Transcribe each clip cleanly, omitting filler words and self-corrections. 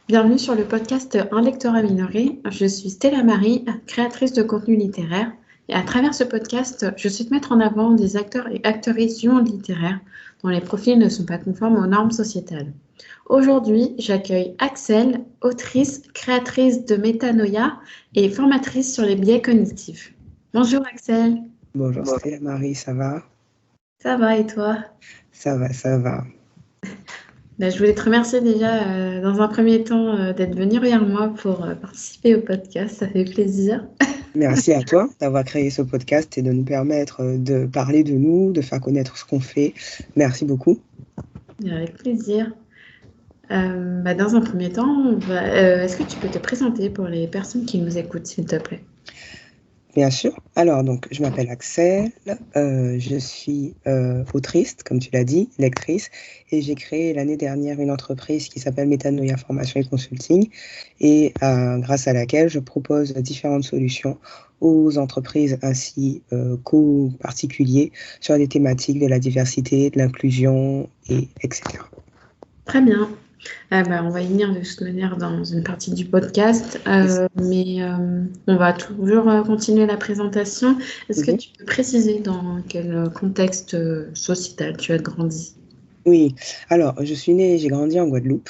Bienvenue sur le podcast Un lecteur minoré. Je suis Stella Marie, créatrice de contenu littéraire. Et à travers ce podcast, je souhaite mettre en avant des acteurs et actrices du monde littéraire dont les profils ne sont pas conformes aux normes sociétales. Aujourd'hui, j'accueille Axel, autrice, créatrice de Métanoïa et formatrice sur les biais cognitifs. Bonjour Axel. Bonjour Stella Marie, ça va? Ça va et toi? Ça va, ça va. Je voulais te remercier déjà dans un premier temps d'être venu vers moi pour participer au podcast. Ça fait plaisir. Merci à toi d'avoir créé ce podcast et de nous permettre de parler de nous, de faire connaître ce qu'on fait. Merci beaucoup. Avec plaisir. Dans un premier temps, est-ce que tu peux te présenter pour les personnes qui nous écoutent, s'il te plaît? Bien sûr. Alors, donc, je m'appelle Axel, je suis autrice, comme tu l'as dit, lectrice, et j'ai créé l'année dernière une entreprise qui s'appelle Métanoïa Formation et Consulting, et grâce à laquelle je propose différentes solutions aux entreprises ainsi qu'aux particuliers sur des thématiques de la diversité, de l'inclusion, etc. Très bien. On va y venir de toute manière dans une partie du podcast, mais on va toujours continuer la présentation. Est-ce que tu peux préciser dans quel contexte sociétal tu as grandi? Oui, alors je suis née et j'ai grandi en Guadeloupe.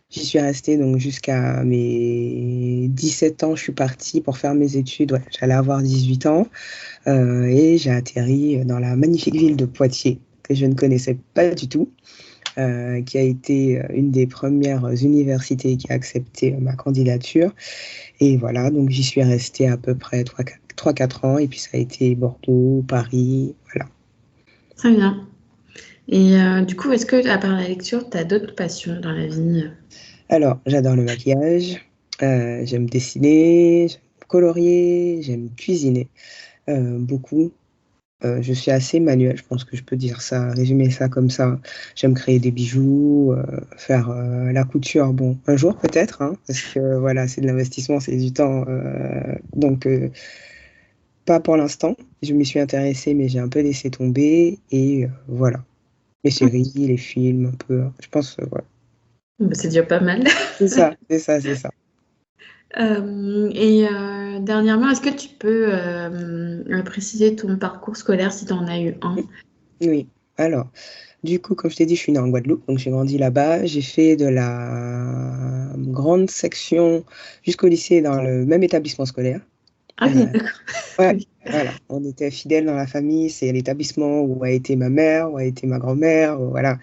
J'y suis restée donc jusqu'à mes 17 ans. Je suis partie pour faire mes études. Ouais, j'allais avoir 18 ans et j'ai atterri dans la magnifique ville de Poitiers, que je ne connaissais pas du tout, qui a été une des premières universités qui a accepté ma candidature. Et voilà, donc j'y suis restée à peu près 3-4 ans. Et puis ça a été Bordeaux, Paris, voilà. Très bien. Et du coup, est-ce que, à part la lecture, tu as d'autres passions dans la vie? Alors, j'adore le maquillage, j'aime dessiner, j'aime colorier, j'aime cuisiner beaucoup. Je suis assez manuelle, je pense que je peux dire ça, résumer ça comme ça. J'aime créer des bijoux, faire la couture, bon, un jour peut-être, hein, parce que voilà, c'est de l'investissement, c'est du temps, donc pas pour l'instant. Je m'y suis intéressée, mais j'ai un peu laissé tomber, et voilà. Les séries, les films, un peu, je pense, voilà. C'est déjà pas mal. C'est ça, c'est ça, c'est ça. Dernièrement, est-ce que tu peux préciser ton parcours scolaire si tu en as eu un? Oui, alors, du coup, comme je t'ai dit, je suis née en Guadeloupe, donc j'ai grandi là-bas. J'ai fait de la grande section jusqu'au lycée dans le même établissement scolaire. Ah oui, d'accord. Ouais, voilà, on était fidèles dans la famille. C'est l'établissement où a été ma mère, où a été ma grand-mère, voilà.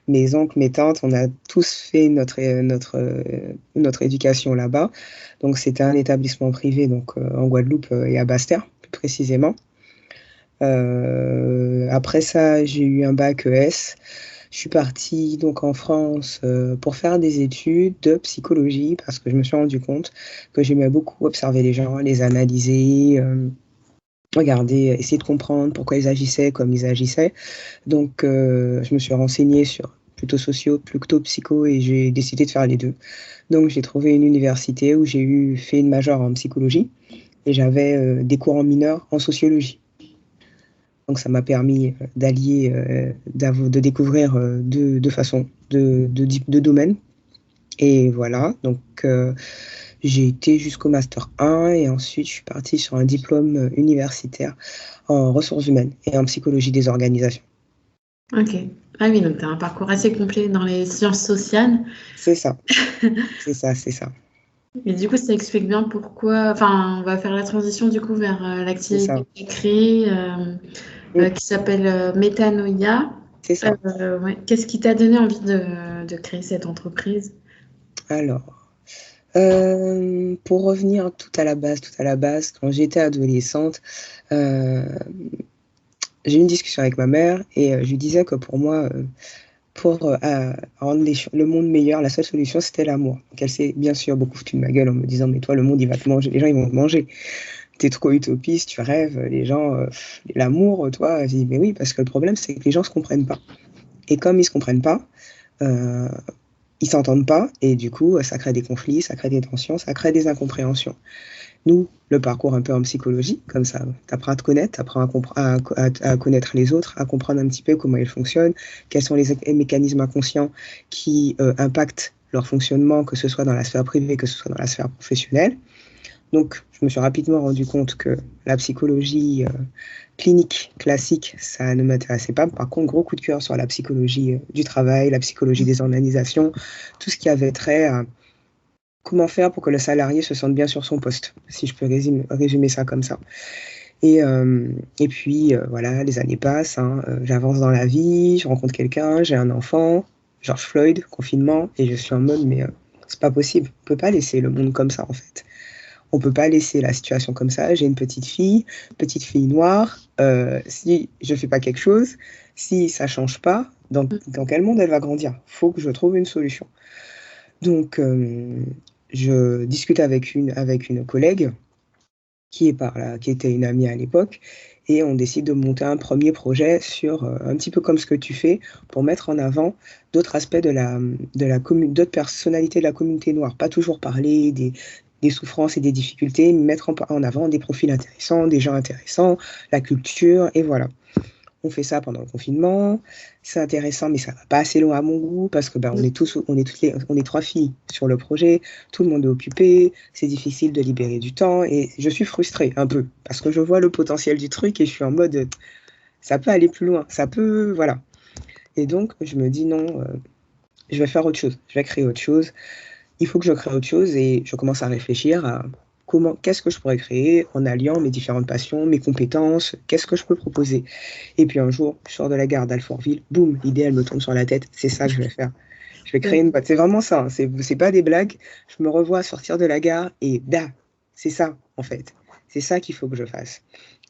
Mes oncles, mes tantes, on a tous fait notre éducation là-bas. Donc, c'était un établissement privé donc, en Guadeloupe et à Basse-Terre, plus précisément. Après ça, j'ai eu un bac ES. Je suis partie donc en France pour faire des études de psychologie parce que je me suis rendu compte que j'aimais beaucoup observer les gens, les analyser, regarder, essayer de comprendre pourquoi ils agissaient comme ils agissaient. Donc, je me suis renseignée sur plutôt socio, plutôt psycho, et j'ai décidé de faire les deux. Donc, j'ai trouvé une université où j'ai fait une majeure en psychologie et j'avais des cours en mineur en sociologie. Donc, ça m'a permis d'allier, de découvrir deux façons, deux domaines. Et voilà, donc j'ai été jusqu'au Master 1 et ensuite je suis partie sur un diplôme universitaire en ressources humaines et en psychologie des organisations. Ok. Ah oui, donc tu as un parcours assez complet dans les sciences sociales. C'est ça, c'est ça, c'est ça. Et du coup, ça explique bien pourquoi. Enfin, on va faire la transition du coup vers C'est l'activité ça. que tu as créée qui s'appelle Métanoïa. C'est ça. Ouais. Qu'est-ce qui t'a donné envie de créer cette entreprise? Alors, pour revenir tout à la base, quand j'étais adolescente, j'ai eu une discussion avec ma mère et je lui disais que pour moi, pour rendre le monde meilleur, la seule solution, c'était l'amour. Donc elle s'est bien sûr beaucoup foutue de ma gueule en me disant, mais toi, le monde, il va te manger, les gens, ils vont te manger. T'es trop utopiste, tu rêves, les gens, l'amour, toi. J'ai dit, mais oui, parce que le problème, c'est que les gens ne se comprennent pas. Et comme ils ne se comprennent pas, ils s'entendent pas, et du coup, ça crée des conflits, ça crée des tensions, ça crée des incompréhensions. Nous, le parcours un peu en psychologie, comme ça, tu apprends à te connaître, tu apprends à connaître les autres, à comprendre un petit peu comment ils fonctionnent, quels sont les mécanismes inconscients qui impactent leur fonctionnement, que ce soit dans la sphère privée, que ce soit dans la sphère professionnelle. Donc, je me suis rapidement rendu compte que la psychologie clinique, classique, ça ne m'intéressait pas. Par contre, gros coup de cœur sur la psychologie du travail, la psychologie des organisations, tout ce qui avait trait à comment faire pour que le salarié se sente bien sur son poste, si je peux résumer ça comme ça. Et puis, voilà, les années passent, j'avance dans la vie, je rencontre quelqu'un, j'ai un enfant, George Floyd, confinement, et je suis en mode, mais c'est pas possible, on peut pas laisser le monde comme ça, en fait. On peut pas laisser la situation comme ça. J'ai une petite fille noire. Si je fais pas quelque chose, si ça change pas, dans quel monde elle va grandir? Faut que je trouve une solution. Donc, je discute avec une collègue qui était une amie à l'époque, et on décide de monter un premier projet sur un petit peu comme ce que tu fais, pour mettre en avant d'autres aspects d'autres personnalités de la communauté noire. Pas toujours parler des souffrances et des difficultés, mais mettre en avant des profils intéressants, des gens intéressants, la culture, et voilà. On fait ça pendant le confinement, c'est intéressant, mais ça va pas assez loin à mon goût, parce que on est 3 filles sur le projet, tout le monde est occupé, c'est difficile de libérer du temps, et je suis frustrée un peu, parce que je vois le potentiel du truc, et je suis en mode, ça peut aller plus loin, voilà. Et donc, je me dis non, je vais faire autre chose, je vais créer autre chose, il faut que je crée autre chose, et je commence à réfléchir à qu'est-ce que je pourrais créer en alliant mes différentes passions, mes compétences, qu'est-ce que je peux proposer. Et puis un jour, je sors de la gare d'Alfortville, boum, l'idée, elle me tombe sur la tête, c'est ça que je vais faire. Je vais créer une boîte. C'est vraiment ça, c'est pas des blagues. Je me revois sortir de la gare et c'est ça, en fait. C'est ça qu'il faut que je fasse.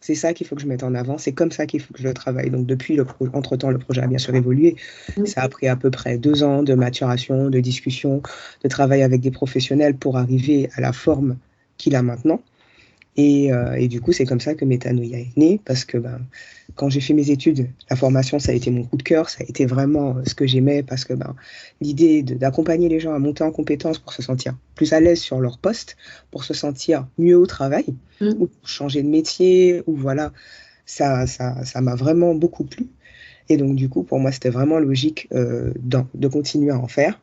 C'est ça qu'il faut que je mette en avant. C'est comme ça qu'il faut que je le travaille. Donc, depuis, entre-temps, le projet a bien sûr évolué. Ça a pris à peu près 2 ans de maturation, de discussion, de travail avec des professionnels pour arriver à la forme qu'il a maintenant. Et du coup, c'est comme ça que Métanoïa est né, parce que quand j'ai fait mes études, la formation, ça a été mon coup de cœur, ça a été vraiment ce que j'aimais, parce que l'idée d'accompagner les gens à monter en compétences pour se sentir plus à l'aise sur leur poste, pour se sentir mieux au travail, ou pour changer de métier, ou voilà, ça m'a vraiment beaucoup plu. Et donc, du coup, pour moi, c'était vraiment logique de continuer à en faire.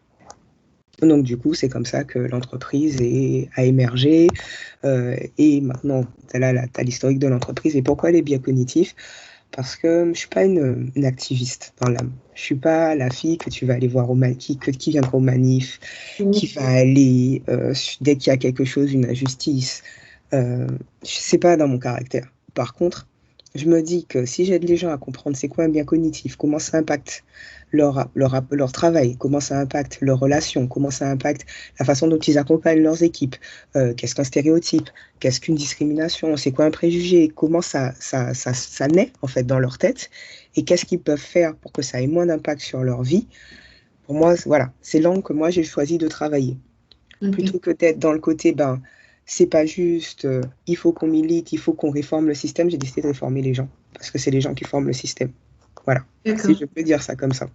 Donc, du coup, c'est comme ça que l'entreprise a émergé. Et maintenant, tu as l'historique de l'entreprise. Et pourquoi les biais cognitifs? Parce que je ne suis pas une activiste dans l'âme. Je ne suis pas la fille que tu vas aller voir qui viendra au manif, qui va aller, dès qu'il y a quelque chose, une injustice. Ce n'est pas dans mon caractère. Par contre, je me dis que si j'aide les gens à comprendre c'est quoi un biais cognitif, comment ça impacte leur travail, comment ça impacte leurs relations, comment ça impacte la façon dont ils accompagnent leurs équipes, qu'est-ce qu'un stéréotype, qu'est-ce qu'une discrimination, c'est quoi un préjugé, comment ça naît en fait dans leur tête, et qu'est-ce qu'ils peuvent faire pour que ça ait moins d'impact sur leur vie. Pour moi, voilà, c'est l'angle que moi j'ai choisi de travailler. Plutôt que d'être dans le côté, c'est pas juste, il faut qu'on milite, il faut qu'on réforme le système, j'ai décidé de réformer les gens, parce que c'est les gens qui forment le système. Voilà, si je peux dire ça comme ça.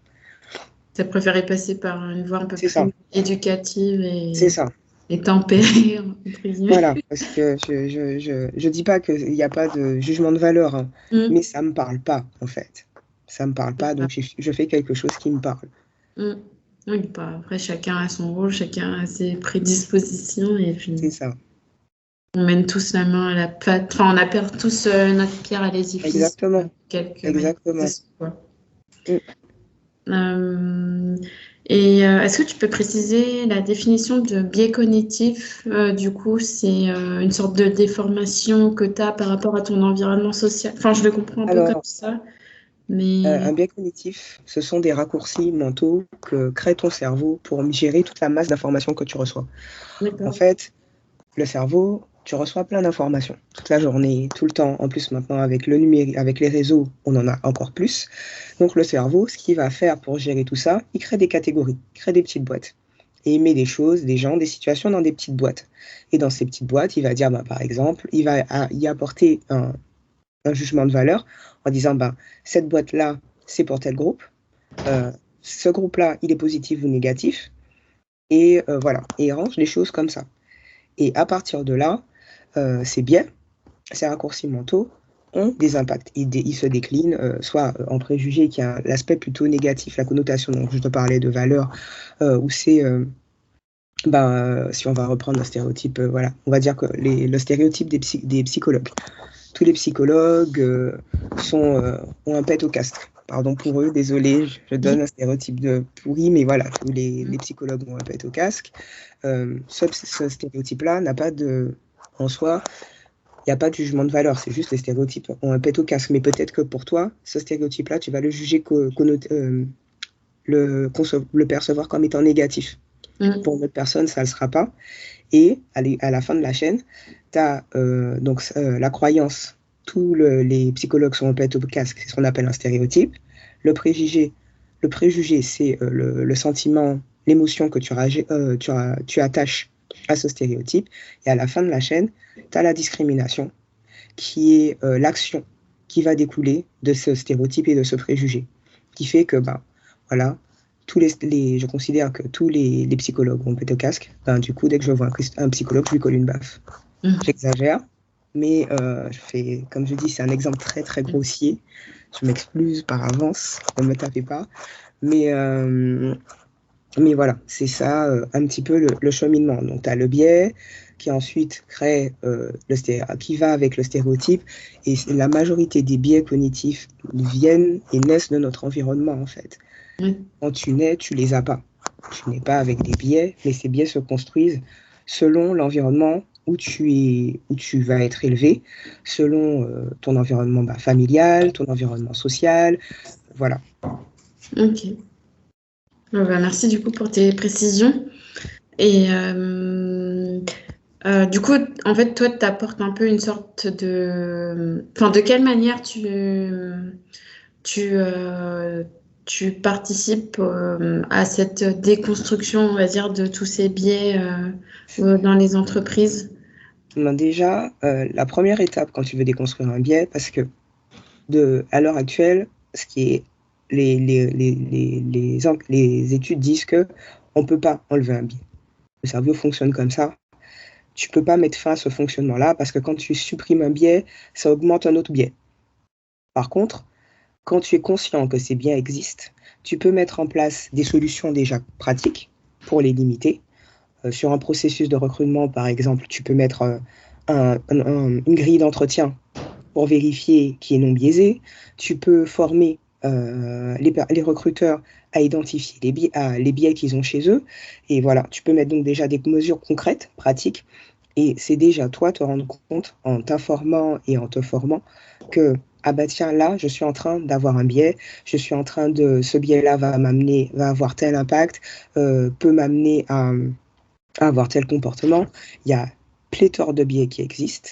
Tu as préféré passer par une voie un peu plus éducative et tempérée, entre guillemets. Voilà, parce que je dis pas qu'il n'y a pas de jugement de valeur, mais ça me parle pas, en fait. Ça me parle pas, donc je fais quelque chose qui me parle. Oui, après, chacun a son rôle, chacun a ses prédispositions, et puis c'est ça. On mène tous la main à la pâte. Enfin, on apporte tous notre pierre à l'édifice. Exactement. Exactement. Est-ce que tu peux préciser la définition de biais cognitif? Du coup, c'est une sorte de déformation que tu as par rapport à ton environnement social. Enfin, je le comprends un peu comme ça. Mais... un biais cognitif, ce sont des raccourcis mentaux que crée ton cerveau pour gérer toute la masse d'informations que tu reçois. En fait, le cerveau, tu reçois plein d'informations toute la journée, tout le temps. En plus, maintenant, avec le numérique, avec les réseaux, on en a encore plus. Donc, le cerveau, ce qu'il va faire pour gérer tout ça, il crée des catégories, il crée des petites boîtes. Et il met des choses, des gens, des situations dans des petites boîtes. Et dans ces petites boîtes, il va dire, par exemple, il va y apporter un jugement de valeur en disant, cette boîte-là, c'est pour tel groupe. Ce groupe-là, il est positif ou négatif. Et voilà, et il range les choses comme ça. Et à partir de là, ces biais, ces raccourcis mentaux ont des impacts. Ils se déclinent soit en préjugés, qui a l'aspect plutôt négatif, la connotation dont je te parlais de valeur, où c'est Si on va reprendre un stéréotype, voilà, on va dire que le stéréotype des psychologues. Tous les psychologues ont un pet au casque. Pardon pour eux, désolé, je donne un stéréotype de pourri, mais voilà, tous les psychologues ont un pet au casque. Ce stéréotype-là n'a pas en soi, il n'y a pas de jugement de valeur, c'est juste les stéréotypes ont un pet au casque. Mais peut-être que pour toi, ce stéréotype-là, tu vas le juger, le percevoir comme étant négatif. Pour une autre personne, ça ne le sera pas. Et à la fin de la chaîne, tu as la croyance. Tous les psychologues sont en pet au casque, c'est ce qu'on appelle un stéréotype. Le préjugé, c'est le sentiment, l'émotion que tu attaches à ce stéréotype. Et à la fin de la chaîne, tu as la discrimination, qui est l'action qui va découler de ce stéréotype et de ce préjugé, qui fait que, voilà, je considère que tous les psychologues ont pété au casque. Du coup, dès que je vois un psychologue, je lui colle une baffe. J'exagère, mais comme je dis, c'est un exemple très, très grossier. Je m'excuse par avance, ne me tapez pas. Mais voilà, c'est ça un petit peu le cheminement. Donc, tu as le biais qui ensuite crée qui va avec le stéréotype. Et la majorité des biais cognitifs viennent et naissent de notre environnement, en fait. Quand tu nais, tu les as pas. Tu n'es pas avec des biais, mais ces biais se construisent selon l'environnement où tu vas être élevé, selon ton environnement familial, ton environnement social. Voilà. Ok. Merci du coup pour tes précisions. Et du coup, en fait, toi, tu apportes un peu une sorte de... Enfin, de quelle manière tu participes à cette déconstruction, on va dire, de tous ces biais dans les entreprises? Déjà, la première étape quand tu veux déconstruire un biais, parce que à l'heure actuelle, ce qui est les études disent que on peut pas enlever un biais. Le cerveau fonctionne comme ça. Tu peux pas mettre fin à ce fonctionnement-là parce que quand tu supprimes un biais, ça augmente un autre biais. Par contre, quand tu es conscient que ces biais existent, tu peux mettre en place des solutions déjà pratiques pour les limiter. Sur un processus de recrutement, par exemple, tu peux mettre une grille d'entretien pour vérifier qui est non biaisé. Tu peux former les recruteurs à identifier les biais qu'ils ont chez eux. Et voilà, tu peux mettre donc déjà des mesures concrètes, pratiques. Et c'est déjà toi te rendre compte en t'informant et en te formant que tiens, là, je suis en train d'avoir un biais, ce biais-là va avoir tel impact, peut m'amener à avoir tel comportement. Il y a pléthore de biais qui existent,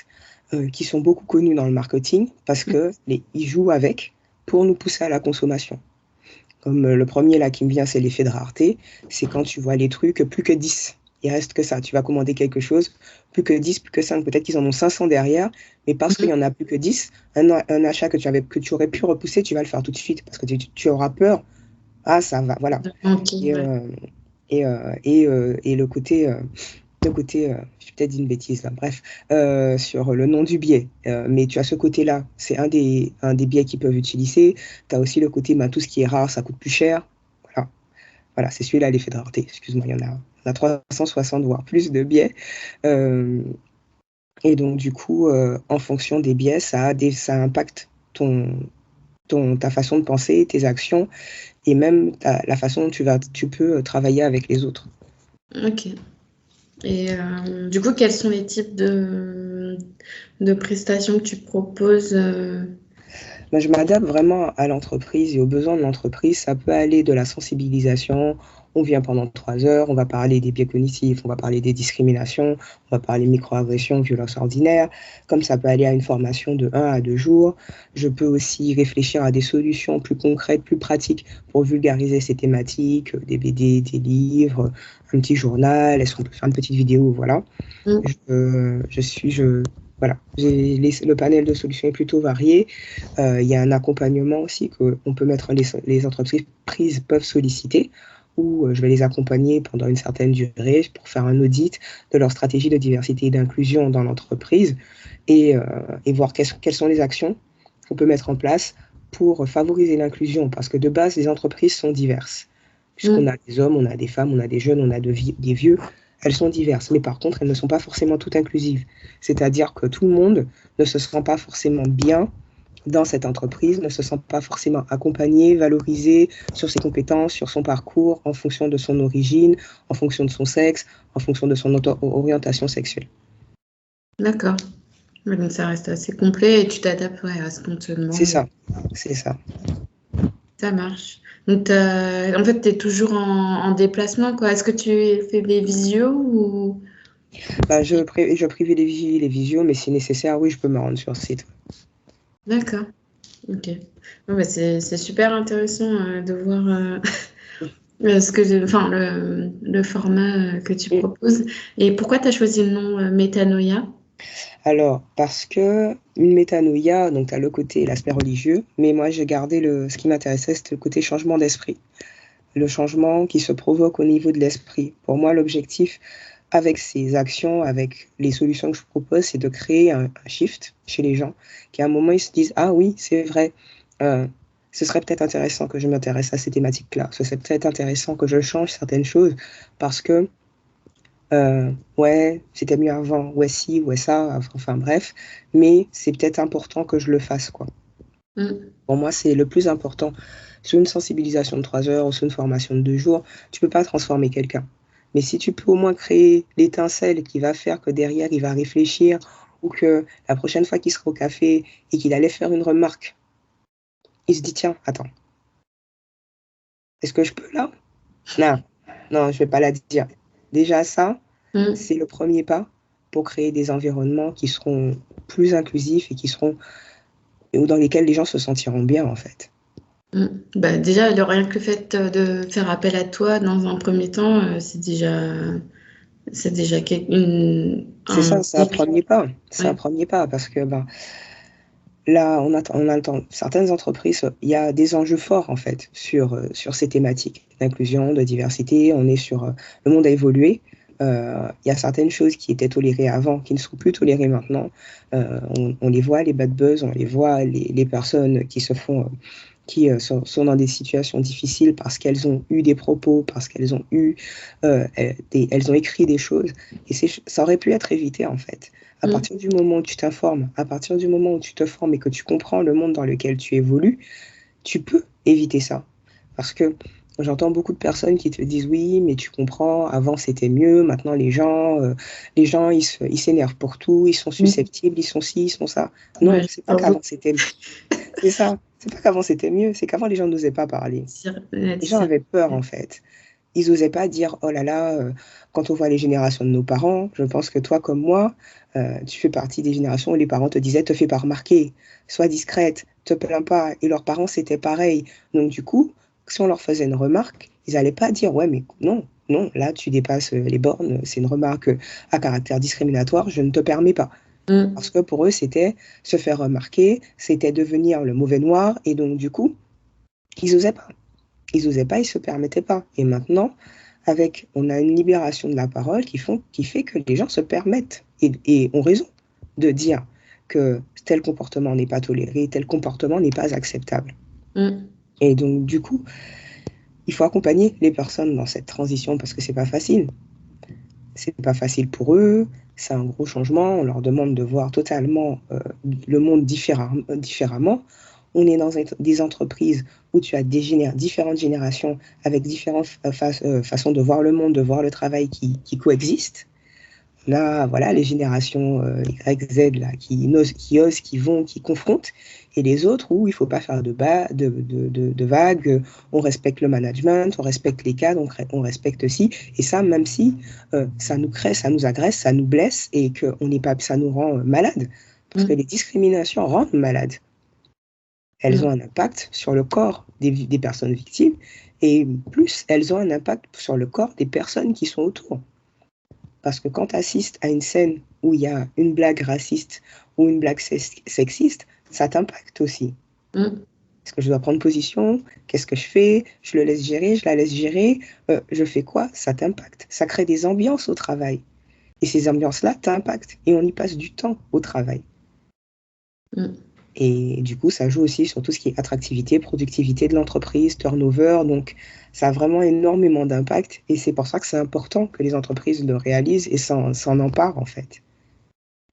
qui sont beaucoup connus dans le marketing parce qu'ils jouent avec pour nous pousser à la consommation. Comme le premier là qui me vient, c'est l'effet de rareté. C'est quand tu vois les trucs, plus que 10. Il reste que ça. Tu vas commander quelque chose, plus que 10, plus que 5. Peut-être qu'ils en ont 500 derrière, mais parce qu'il n'y en a plus que 10, un achat que tu aurais pu repousser, tu vas le faire tout de suite parce que tu auras peur. Ah, ça va, voilà. Okay, et le côté, je vais peut-être dire une bêtise là, bref, sur le nom du biais. Mais tu as ce côté-là, c'est un des biais qu'ils peuvent utiliser. Tu as aussi le côté, tout ce qui est rare, ça coûte plus cher. Voilà, c'est celui-là, l'effet de rareté. Excuse-moi, il y en a 360, voire plus de biais. Et donc, du coup, en fonction des biais, ça impacte ta façon de penser, tes actions, et même la façon dont tu peux travailler avec les autres. Ok. Et du coup, quels sont les types de prestations que tu proposes Je m'adapte vraiment à l'entreprise et aux besoins de l'entreprise. Ça peut aller de la sensibilisation. On vient pendant 3 heures, on va parler des biais cognitifs, on va parler des discriminations, on va parler microagressions, violences ordinaires. Comme ça peut aller à une formation de 1 à 2 jours. Je peux aussi réfléchir à des solutions plus concrètes, plus pratiques pour vulgariser ces thématiques, des BD, des livres, un petit journal. Est-ce qu'on peut faire une petite vidéo? Voilà. Voilà, le panel de solutions est plutôt varié. Il y a un accompagnement aussi qu'on peut mettre, les entreprises peuvent solliciter, où je vais les accompagner pendant une certaine durée pour faire un audit de leur stratégie de diversité et d'inclusion dans l'entreprise et voir quelles sont les actions qu'on peut mettre en place pour favoriser l'inclusion, parce que de base, les entreprises sont diverses. Puisqu'on a des hommes, on a des femmes, on a des jeunes, on a des vieux. elles sont diverses, mais par contre, elles ne sont pas forcément toutes inclusives. C'est-à-dire que tout le monde ne se sent pas forcément bien dans cette entreprise, ne se sent pas forcément accompagné, valorisé sur ses compétences, sur son parcours, en fonction de son origine, en fonction de son sexe, en fonction de son orientation sexuelle. D'accord. Ouais, donc ça reste assez complet et tu t'adaptes à ce qu'on te demande. C'est ça, c'est ça. Ça marche. Donc, en fait, tu es toujours en déplacement, quoi. Est-ce que tu fais des visios ou... Je privilégie les visios, mais si nécessaire, oui, je peux me rendre sur site. D'accord. Ok. Bon, bah, c'est super intéressant de voir le format que tu proposes. Et pourquoi tu as choisi le nom Métanoïa? Alors, parce que une métanoïa, donc tu as le côté, l'aspect religieux, mais moi j'ai gardé ce qui m'intéressait, c'était le côté changement d'esprit. Le changement qui se provoque au niveau de l'esprit. Pour moi, l'objectif avec ces actions, avec les solutions que je propose, c'est de créer un shift chez les gens, qu'à un moment ils se disent « Ah oui, c'est vrai, ce serait peut-être intéressant que je m'intéresse à ces thématiques-là, ce serait peut-être intéressant que je change certaines choses parce que ouais, c'était mieux avant, ouais ci, ouais ça, enfin bref, mais c'est peut-être important que je le fasse, quoi. » Pour moi, c'est le plus important. Sur une sensibilisation de 3 heures ou sur une formation de 2 jours, tu peux pas transformer quelqu'un. Mais si tu peux au moins créer l'étincelle qui va faire que derrière, il va réfléchir ou que la prochaine fois qu'il sera au café et qu'il allait faire une remarque, il se dit, tiens, attends, est-ce que je peux là? Non, non, je vais pas la dire. Déjà, ça, c'est le premier pas pour créer des environnements qui seront plus inclusifs et dans lesquels les gens se sentiront bien, en fait. Bah, déjà, rien que le fait de faire appel à toi dans un premier temps, c'est déjà C'est ça, c'est un premier pas. C'est un Ouais. premier pas parce que là, on attend certaines entreprises, il y a des enjeux forts en fait sur ces thématiques d'inclusion, de diversité. On est le monde a évolué. Il y a certaines choses qui étaient tolérées avant, qui ne sont plus tolérées maintenant. On les voit, les bad buzz, on les voit, les personnes qui sont dans des situations difficiles parce qu'elles ont eu des propos, parce qu'elles ont elles ont écrit des choses. Et ça aurait pu être évité en fait. À partir du moment où tu t'informes, à partir du moment où tu te formes et que tu comprends le monde dans lequel tu évolues, tu peux éviter ça. Parce que j'entends beaucoup de personnes qui te disent oui, mais tu comprends, avant c'était mieux, maintenant les gens ils s'énervent pour tout, ils sont susceptibles, ils sont ci, ils sont ça. Non, Ouais, c'est pas qu'avant c'était c'est ça. C'est pas qu'avant c'était mieux, c'est qu'avant les gens n'osaient pas parler. Les gens avaient peur en fait. Ils n'osaient pas dire oh là là, quand on voit les générations de nos parents, je pense que toi comme moi, tu fais partie des générations où les parents te disaient te fais pas remarquer, sois discrète, te plains pas. Et leurs parents c'était pareil. Donc du coup, si on leur faisait une remarque, ils n'allaient pas dire ouais mais non, non, là tu dépasses les bornes, c'est une remarque à caractère discriminatoire, je ne te permets pas. Parce que pour eux, c'était se faire remarquer, c'était devenir le mauvais noir. Et donc, du coup, ils n'osaient pas. Ils n'osaient pas, ils ne se permettaient pas. Et maintenant, on a une libération de la parole qui fait que les gens se permettent et ont raison de dire que tel comportement n'est pas toléré, tel comportement n'est pas acceptable. Et donc, du coup, il faut accompagner les personnes dans cette transition parce que c'est pas facile. C'est pas facile pour eux, c'est un gros changement, on leur demande de voir totalement le monde différemment. On est dans des entreprises où tu as différentes générations avec différentes façons de voir le monde, de voir le travail qui coexistent. Là, voilà, les générations Y, Z, là, qui osent, qui vont, qui confrontent, et les autres où il ne faut pas faire de vagues, on respecte le management, on respecte les cadres, on respecte aussi, et ça, même si ça nous crée, ça nous agresse, ça nous blesse, et que ça nous rend malades, parce que les discriminations rendent malades. Elles ont un impact sur le corps des personnes victimes, et plus, elles ont un impact sur le corps des personnes qui sont autour. Parce que quand tu assistes à une scène où il y a une blague raciste ou une blague sexiste, ça t'impacte aussi. Est-ce que je dois prendre position? Qu'est-ce que je fais? Je le laisse gérer? Je la laisse gérer? Je fais quoi? Ça t'impacte. Ça crée des ambiances au travail. Et ces ambiances-là t'impactent. Et on y passe du temps au travail. Et du coup, ça joue aussi sur tout ce qui est attractivité, productivité de l'entreprise, turnover. Donc, ça a vraiment énormément d'impact. Et c'est pour ça que c'est important que les entreprises le réalisent et s'en emparent, en fait.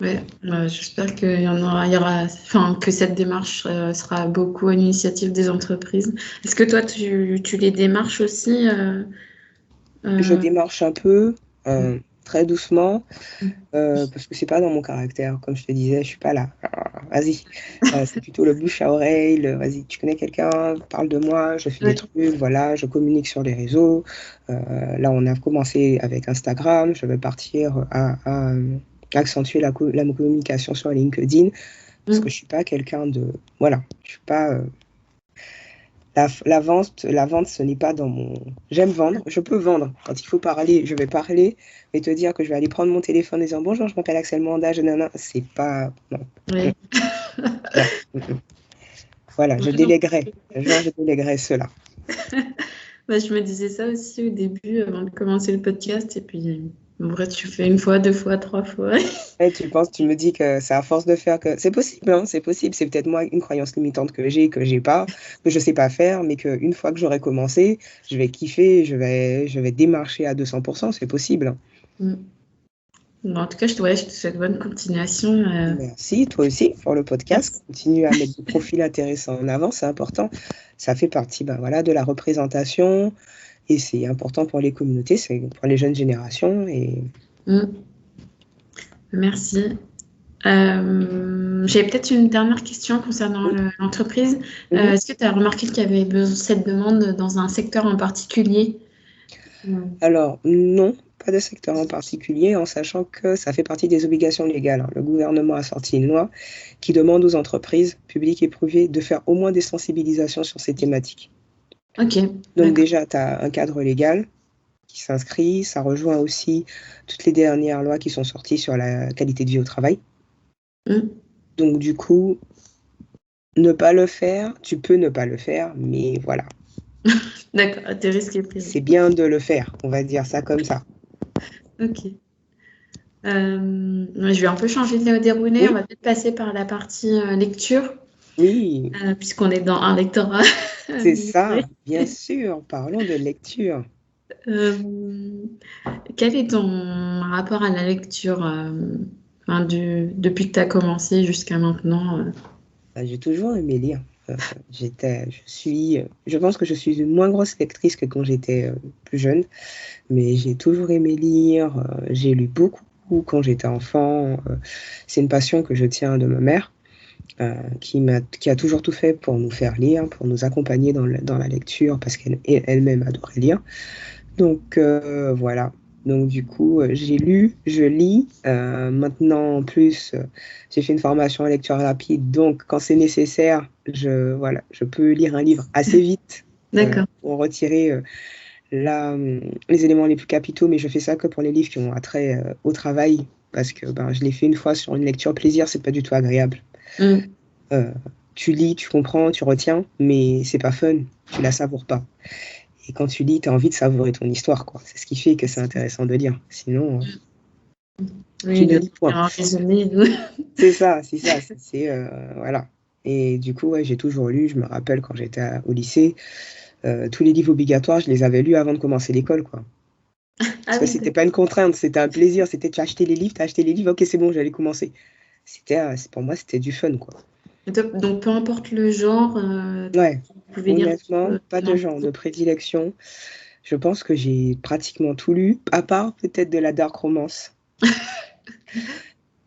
Ouais, j'espère enfin, que cette démarche sera beaucoup à l'initiative des entreprises. Est-ce que toi, tu les démarches aussi Je euh, démarche un peu, très doucement, parce que c'est pas dans mon caractère. Comme je te disais, je suis pas là. Vas-y. C'est plutôt le bouche à oreille. Vas-y, tu connais quelqu'un, parle de moi, je fais des ouais. trucs, voilà, je communique sur les réseaux. Là, on a commencé avec Instagram. Je vais partir à accentuer la communication sur LinkedIn, parce que je suis pas quelqu'un de... Voilà, je suis pas... la vente, ce n'est pas dans mon... J'aime vendre, je peux vendre. Quand il faut parler, je vais parler, mais te dire que je vais aller prendre mon téléphone en disant bonjour, je m'appelle Axel Manda, c'est pas... Non, Ouais. non. Voilà, je Ouais, non. déléguerai. Un jour, je déléguerai cela. Je me disais ça aussi au début avant de commencer le podcast. Et puis, en vrai, tu fais une fois, deux fois, trois fois. Et tu me dis que c'est à force de faire que... C'est possible, hein, c'est possible. C'est peut-être moi une croyance limitante que j'ai pas, que je sais pas faire, mais qu'une fois que j'aurai commencé, je vais kiffer, je vais démarcher à 200%, c'est possible. Mm. Bon, en tout cas, je te souhaite bonne continuation. Merci, toi aussi, pour le podcast. Continue à mettre des profils intéressants en avant, c'est important. Ça fait partie voilà, de la représentation et c'est important pour les communautés, c'est pour les jeunes générations. Et... Mm. Merci. J'ai peut-être une dernière question concernant l'entreprise. Mhm. Est-ce que tu as remarqué qu'il y avait cette demande dans un secteur en particulier? Alors, non, pas de secteur en particulier, en sachant que ça fait partie des obligations légales, hein. Le gouvernement a sorti une loi qui demande aux entreprises publiques et privées de faire au moins des sensibilisations sur ces thématiques. Ok, Donc d'accord. déjà, tu as un cadre légal qui s'inscrit. Ça rejoint aussi toutes les dernières lois qui sont sorties sur la qualité de vie au travail. Mm. Donc du coup, ne pas le faire, tu peux ne pas le faire, mais voilà, D'accord, à tes risques et périls. c'est bien de le faire, on va dire ça comme ça. Ok. Je vais un peu changer de déroulé. On Oui, va peut-être passer par la partie lecture, oui, puisqu'on est dans un lectorat c'est illustré. ça, bien sûr, parlons de lecture. Euh, Quel est ton rapport à la lecture enfin, depuis que tu as commencé jusqu'à maintenant J'ai toujours aimé lire. Je pense que je suis une moins grosse lectrice que quand j'étais plus jeune, mais j'ai toujours aimé lire. J'ai lu beaucoup quand j'étais enfant. C'est une passion que je tiens de ma mère, qui a toujours tout fait pour nous faire lire, pour nous accompagner dans la lecture, parce qu'elle-même adorait lire. Donc voilà. Donc du coup, j'ai lu, je lis. Maintenant, en plus, j'ai fait une formation en lecture rapide. Donc, quand c'est nécessaire, je peux lire un livre assez vite D'accord. pour retirer les éléments les plus capitaux. Mais je fais ça que pour les livres qui ont attrait au travail, parce que je l'ai fait une fois sur une lecture plaisir, c'est pas du tout agréable. Mm. Euh, Tu lis, tu comprends, tu retiens, mais c'est pas fun, tu la savoures pas. Et quand tu lis, tu as envie de savourer ton histoire, quoi. C'est ce qui fait que c'est intéressant de lire. Sinon, tu Oui, ne de lis point. en résumé. C'est ça, c'est ça. Voilà. Et du coup, ouais, j'ai toujours lu. Je me rappelle quand j'étais au lycée, tous les livres obligatoires, je les avais lus avant de commencer l'école, quoi. Ah Parce que oui, c'était pas une contrainte, c'était un plaisir. C'était tu as acheté les livres, tu as acheté les livres, ok, c'est bon, j'allais commencer. Pour moi, c'était du fun, quoi. donc peu importe le genre, Ouais, vous pouvez lire honnêtement, pas de genre n'importe de prédilection. Je pense que j'ai pratiquement tout lu, à part peut-être de la dark romance.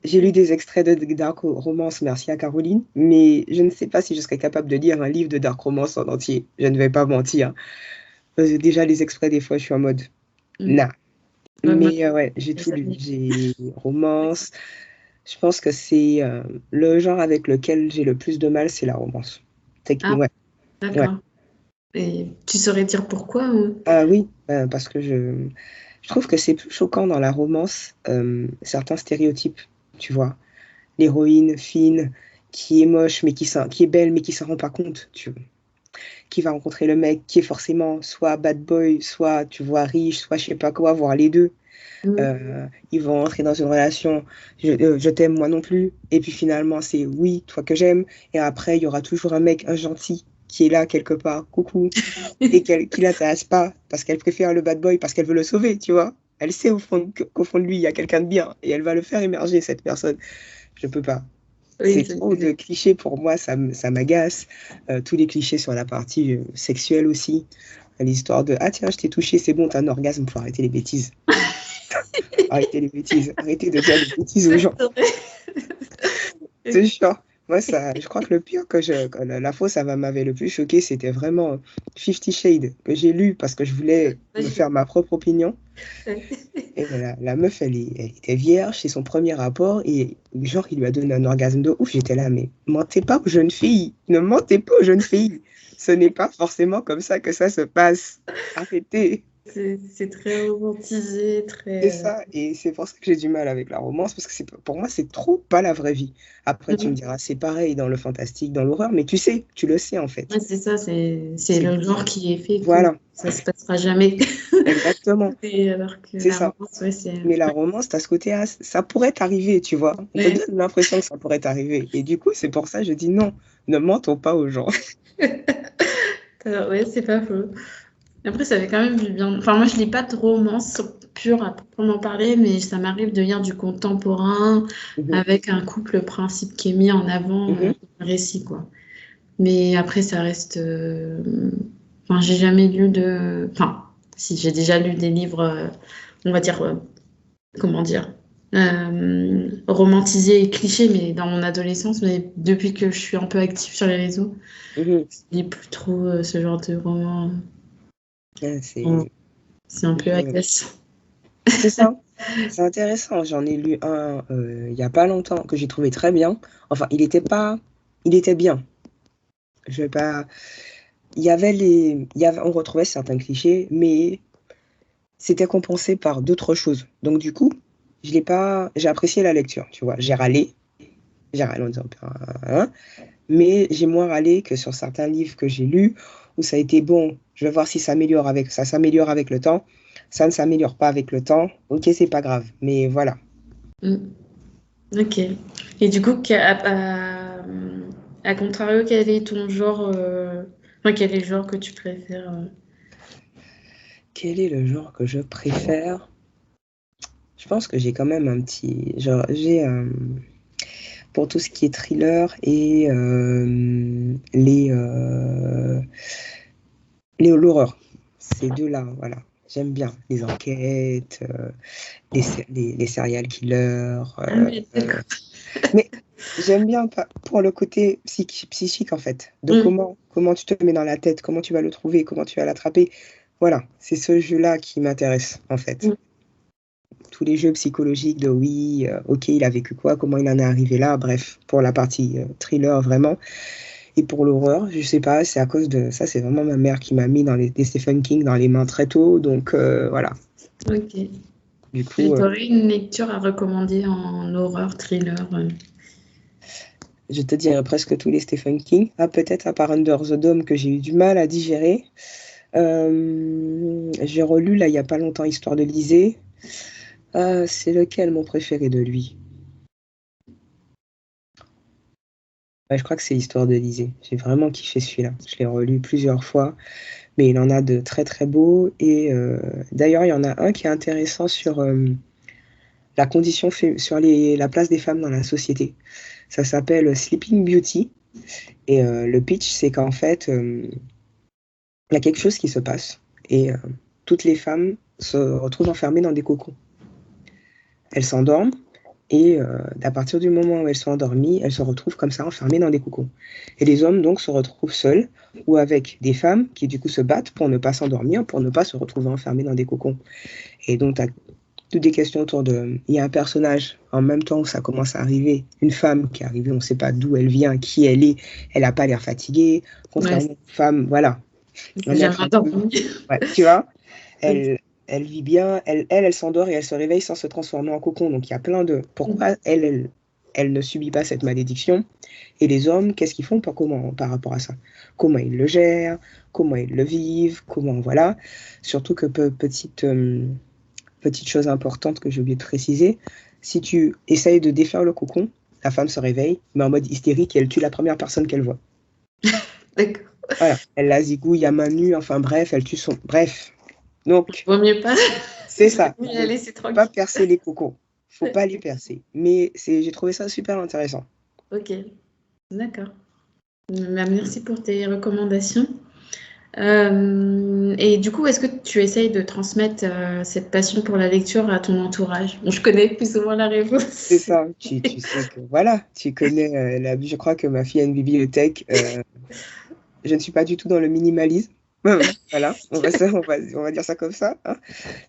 J'ai lu des extraits de dark romance, merci à Caroline, mais je ne sais pas si je serais capable de lire un livre de dark romance en entier. Je ne vais pas mentir. Déjà, les extraits, des fois, je suis en mode, quoi. nah. Moi, Mais ouais, j'ai tout lu. J'ai romance. Je pense que c'est le genre avec lequel j'ai le plus de mal, c'est la romance. Ah, Ouais, ouais. d'accord. Et tu saurais dire pourquoi Ah oui, parce que je trouve que c'est plus choquant dans la romance, certains stéréotypes, tu vois. L'héroïne fine, qui est moche, qui est belle, mais qui s'en rend pas compte, tu vois. Qui va rencontrer le mec qui est forcément soit bad boy, soit, tu vois, riche, soit je sais pas quoi, voire les deux. Ils vont entrer dans une relation, je t'aime moi non plus, et puis finalement c'est oui, toi que j'aime, et après il y aura toujours un mec, un gentil, qui est là quelque part, coucou, et qui l'intéresse pas, parce qu'elle préfère le bad boy, parce qu'elle veut le sauver, tu vois. Elle sait qu'au fond de lui, il y a quelqu'un de bien, et elle va le faire émerger, cette personne. Je peux pas. Oui, C'est trop de clichés pour moi, ça m'agace. Tous les clichés sur la partie sexuelle aussi. L'histoire de ah tiens, je t'ai touché, c'est bon, t'as un orgasme, faut arrêter les bêtises. Arrêtez les bêtises, arrêtez de dire des bêtises aux gens. C'est chiant. Moi, je crois que le pire que la fois, ça m'avait le plus choqué, c'était vraiment Fifty Shades, que j'ai lu parce que je voulais me faire ma propre opinion. Et la meuf, elle était vierge, c'est son premier rapport, et genre, il lui a donné un orgasme de ouf. J'étais là, mais mentez pas aux jeunes filles, ne mentez pas aux jeunes filles. Ce n'est pas forcément comme ça que ça se passe. Arrêtez. C'est très romantisé, C'est très... ça, et c'est pour ça que j'ai du mal avec la romance, parce que pour moi, c'est trop pas la vraie vie. Après, tu me diras, c'est pareil dans le fantastique, dans l'horreur, mais tu le sais en fait. Ouais, c'est ça, c'est C'est le genre qui est fait que Voilà, ça se passera jamais. exactement, Et alors que c'est la ça. romance, ouais, c'est... Mais la romance, t'as ce côté, ah, ça pourrait t'arriver, tu vois. On te Ouais. donne l'impression que ça pourrait t'arriver. Et du coup, c'est pour ça que je dis non, ne mentons pas aux gens. Ouais, c'est pas faux. Après, ça avait quand même du bien. Enfin, moi, je lis pas de romance pure à proprement parler, mais ça m'arrive de lire du contemporain Mhm, avec un couple principe qui est mis en avant dans mhm, le récit, quoi. Mais après, ça reste. Enfin, j'ai jamais lu de. Enfin, si, j'ai déjà lu des livres, on va dire, comment dire, romantisés et clichés, mais dans mon adolescence, mais depuis que je suis un peu active sur les réseaux, mhm. je lis plus trop ce genre de roman. Ah, Bon, c'est un peu je- agaçant. c'est ça. C'est intéressant. J'en ai lu un il y a pas longtemps que j'ai trouvé très bien. Enfin, il était bien. Je vais pas. On retrouvait certains clichés, mais c'était compensé par d'autres choses. Donc du coup, je l'ai pas, j'ai apprécié la lecture, tu vois. J'ai râlé en disant, hein, mais j'ai moins râlé que sur certains livres que j'ai lus où ça a été bon. Je vais voir si ça s'améliore avec le temps. Ça ne s'améliore pas avec le temps. Ok, c'est pas grave, mais voilà. Mm. Ok. Et du coup, à contrario, quel est ton genre, enfin, quel est le genre que tu préfères Quel est le genre que je préfère? Je pense que j'ai quand même un petit, genre, pour tout ce qui est thriller et l'horreur. Ces deux-là, voilà. J'aime bien les enquêtes, les serial killers. Ah oui, d'accord. Mais j'aime bien pour le côté psychique, en fait, de Mm. comment tu te mets dans la tête, comment tu vas le trouver, comment tu vas l'attraper. Voilà, c'est ce jeu-là qui m'intéresse, en fait. Mm. Tous les jeux psychologiques de oui, ok, il a vécu quoi, comment il en est arrivé là, bref, pour la partie thriller, vraiment. Et pour l'horreur, je sais pas, c'est à cause de ça, c'est vraiment ma mère qui m'a mis des Stephen King dans les mains très tôt, donc voilà. Ok. Du Et coup, t'aurais une lecture à recommander en horreur, thriller je te dirais presque tous les Stephen King. Ah, peut-être à part Under the Dome que j'ai eu du mal à digérer. J'ai relu là il y a pas longtemps Histoire de Lisée. C'est lequel mon préféré de lui? Ouais, je crois que c'est Histoire de Lisée. J'ai vraiment kiffé celui-là. Je l'ai relu plusieurs fois, mais il en a de très très beaux. Et d'ailleurs, il y en a un qui est intéressant sur la condition, sur la place des femmes dans la société. Ça s'appelle Sleeping Beauty. Et le pitch, c'est qu'en fait, il y a quelque chose qui se passe. Et toutes les femmes se retrouvent enfermées dans des cocons. Elles s'endorment. Et à partir du moment où elles sont endormies, elles se retrouvent comme ça enfermées dans des cocons. Et les hommes donc se retrouvent seuls ou avec des femmes qui du coup se battent pour ne pas s'endormir, pour ne pas se retrouver enfermées dans des cocons. Et donc tu as toutes des questions autour de... Il y a un personnage, en même temps où ça commence à arriver, une femme qui est arrivée, on ne sait pas d'où elle vient, qui elle est, elle n'a pas l'air fatiguée, Ouais, contrairement aux femmes, voilà, un j'ai être un peu... endormi. Ouais, tu vois, Ok. elle vit bien, elle s'endort et elle se réveille sans se transformer en cocon. Donc il y a plein de... Pourquoi elle ne subit pas cette malédiction? Et les hommes, qu'est-ce qu'ils font par rapport à ça? Comment ils le gèrent? Comment ils le vivent? Comment, voilà. Surtout que petite chose importante que j'ai oublié de préciser, si tu essayes de défaire le cocon, la femme se réveille, mais en mode hystérique, et elle tue la première personne qu'elle voit. D'accord. Voilà, elle la zigouille à main nue, enfin bref, elle tue son... Bref, donc, Vaut mieux pas. c'est ça. Vaut mieux la laisser Faut tranquille. pas percer les cocons. Faut pas les percer. Mais j'ai trouvé ça super intéressant. Ok, d'accord. Merci pour tes recommandations. Et du coup, est-ce que tu essayes de transmettre cette passion pour la lecture à ton entourage? Bon, je connais plus ou moins la réponse. C'est ça. Tu sais que, voilà, tu connais je crois que ma fille a une bibliothèque. Je ne suis pas du tout dans le minimalisme. Voilà, on va dire ça comme ça. Hein.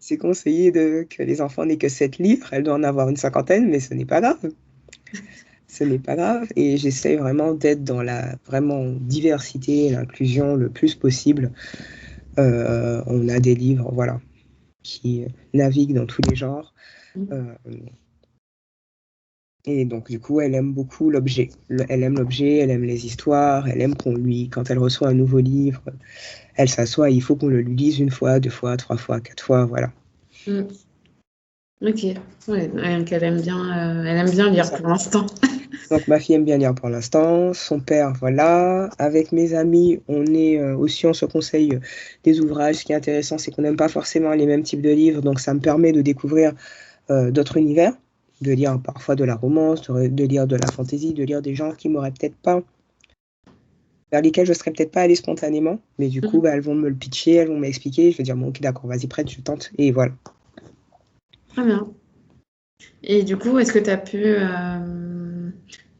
C'est conseillé que les enfants n'aient que 7 livres. Elle doit en avoir une cinquantaine, mais ce n'est pas grave. Ce n'est pas grave. Et j'essaie vraiment d'être dans la vraiment diversité et l'inclusion le plus possible. On a des livres, voilà, qui naviguent dans tous les genres. Et donc, du coup, elle aime beaucoup l'objet. Elle aime l'objet, elle aime les histoires, elle aime quand elle reçoit un nouveau livre, elle s'assoit, il faut qu'on le lui lise 1 fois, 2 fois, 3 fois, 4 fois, voilà. Ok, ouais, elle aime bien lire pour l'instant. Donc, ma fille aime bien lire pour l'instant, son père, voilà. Avec mes amis, on se conseille des ouvrages. Ce qui est intéressant, c'est qu'on n'aime pas forcément les mêmes types de livres, donc ça me permet de découvrir d'autres univers, de lire parfois de la romance, de lire de la fantaisie, de lire des genres qui m'auraient peut-être pas, vers lesquels je serais peut-être pas allée spontanément, mais du coup, elles vont me le pitcher, elles vont m'expliquer, je vais dire, bon, ok, d'accord, vas-y, prête, je tente, et voilà. Très bien. Et du coup, est-ce que tu as pu...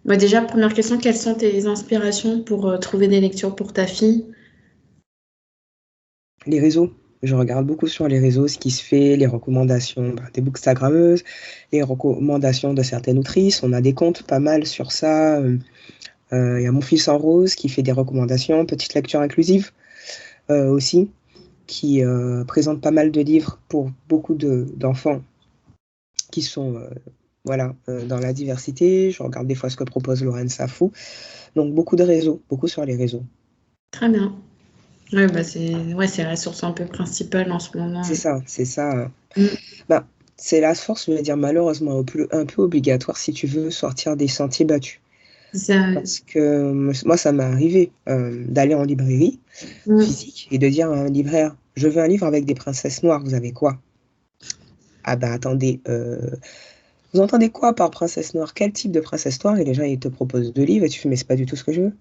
déjà, première question, quelles sont tes inspirations pour trouver des lectures pour ta fille? Les réseaux. Je regarde beaucoup sur les réseaux ce qui se fait, les recommandations des bookstagrammeuses, les recommandations de certaines autrices. On a des comptes pas mal sur ça. Il y a Mon Fils en Rose qui fait des recommandations, Petite Lecture Inclusive aussi, qui présente pas mal de livres pour beaucoup d'enfants qui sont dans la diversité. Je regarde des fois ce que propose Lorraine Safou. Donc beaucoup de réseaux, beaucoup sur les réseaux. Très bien. Ouais, c'est la source un peu principale en ce moment. C'est ça. C'est la source, je veux dire, malheureusement, un peu obligatoire si tu veux sortir des sentiers battus. Parce que moi, ça m'est arrivé d'aller en librairie physique et de dire à un libraire, je veux un livre avec des princesses noires, vous avez quoi? Ah ben attendez, vous entendez quoi par princesse noire? Quel type de princesse noire? Et les gens, ils te proposent 2 livres et tu fais, mais c'est pas du tout ce que je veux.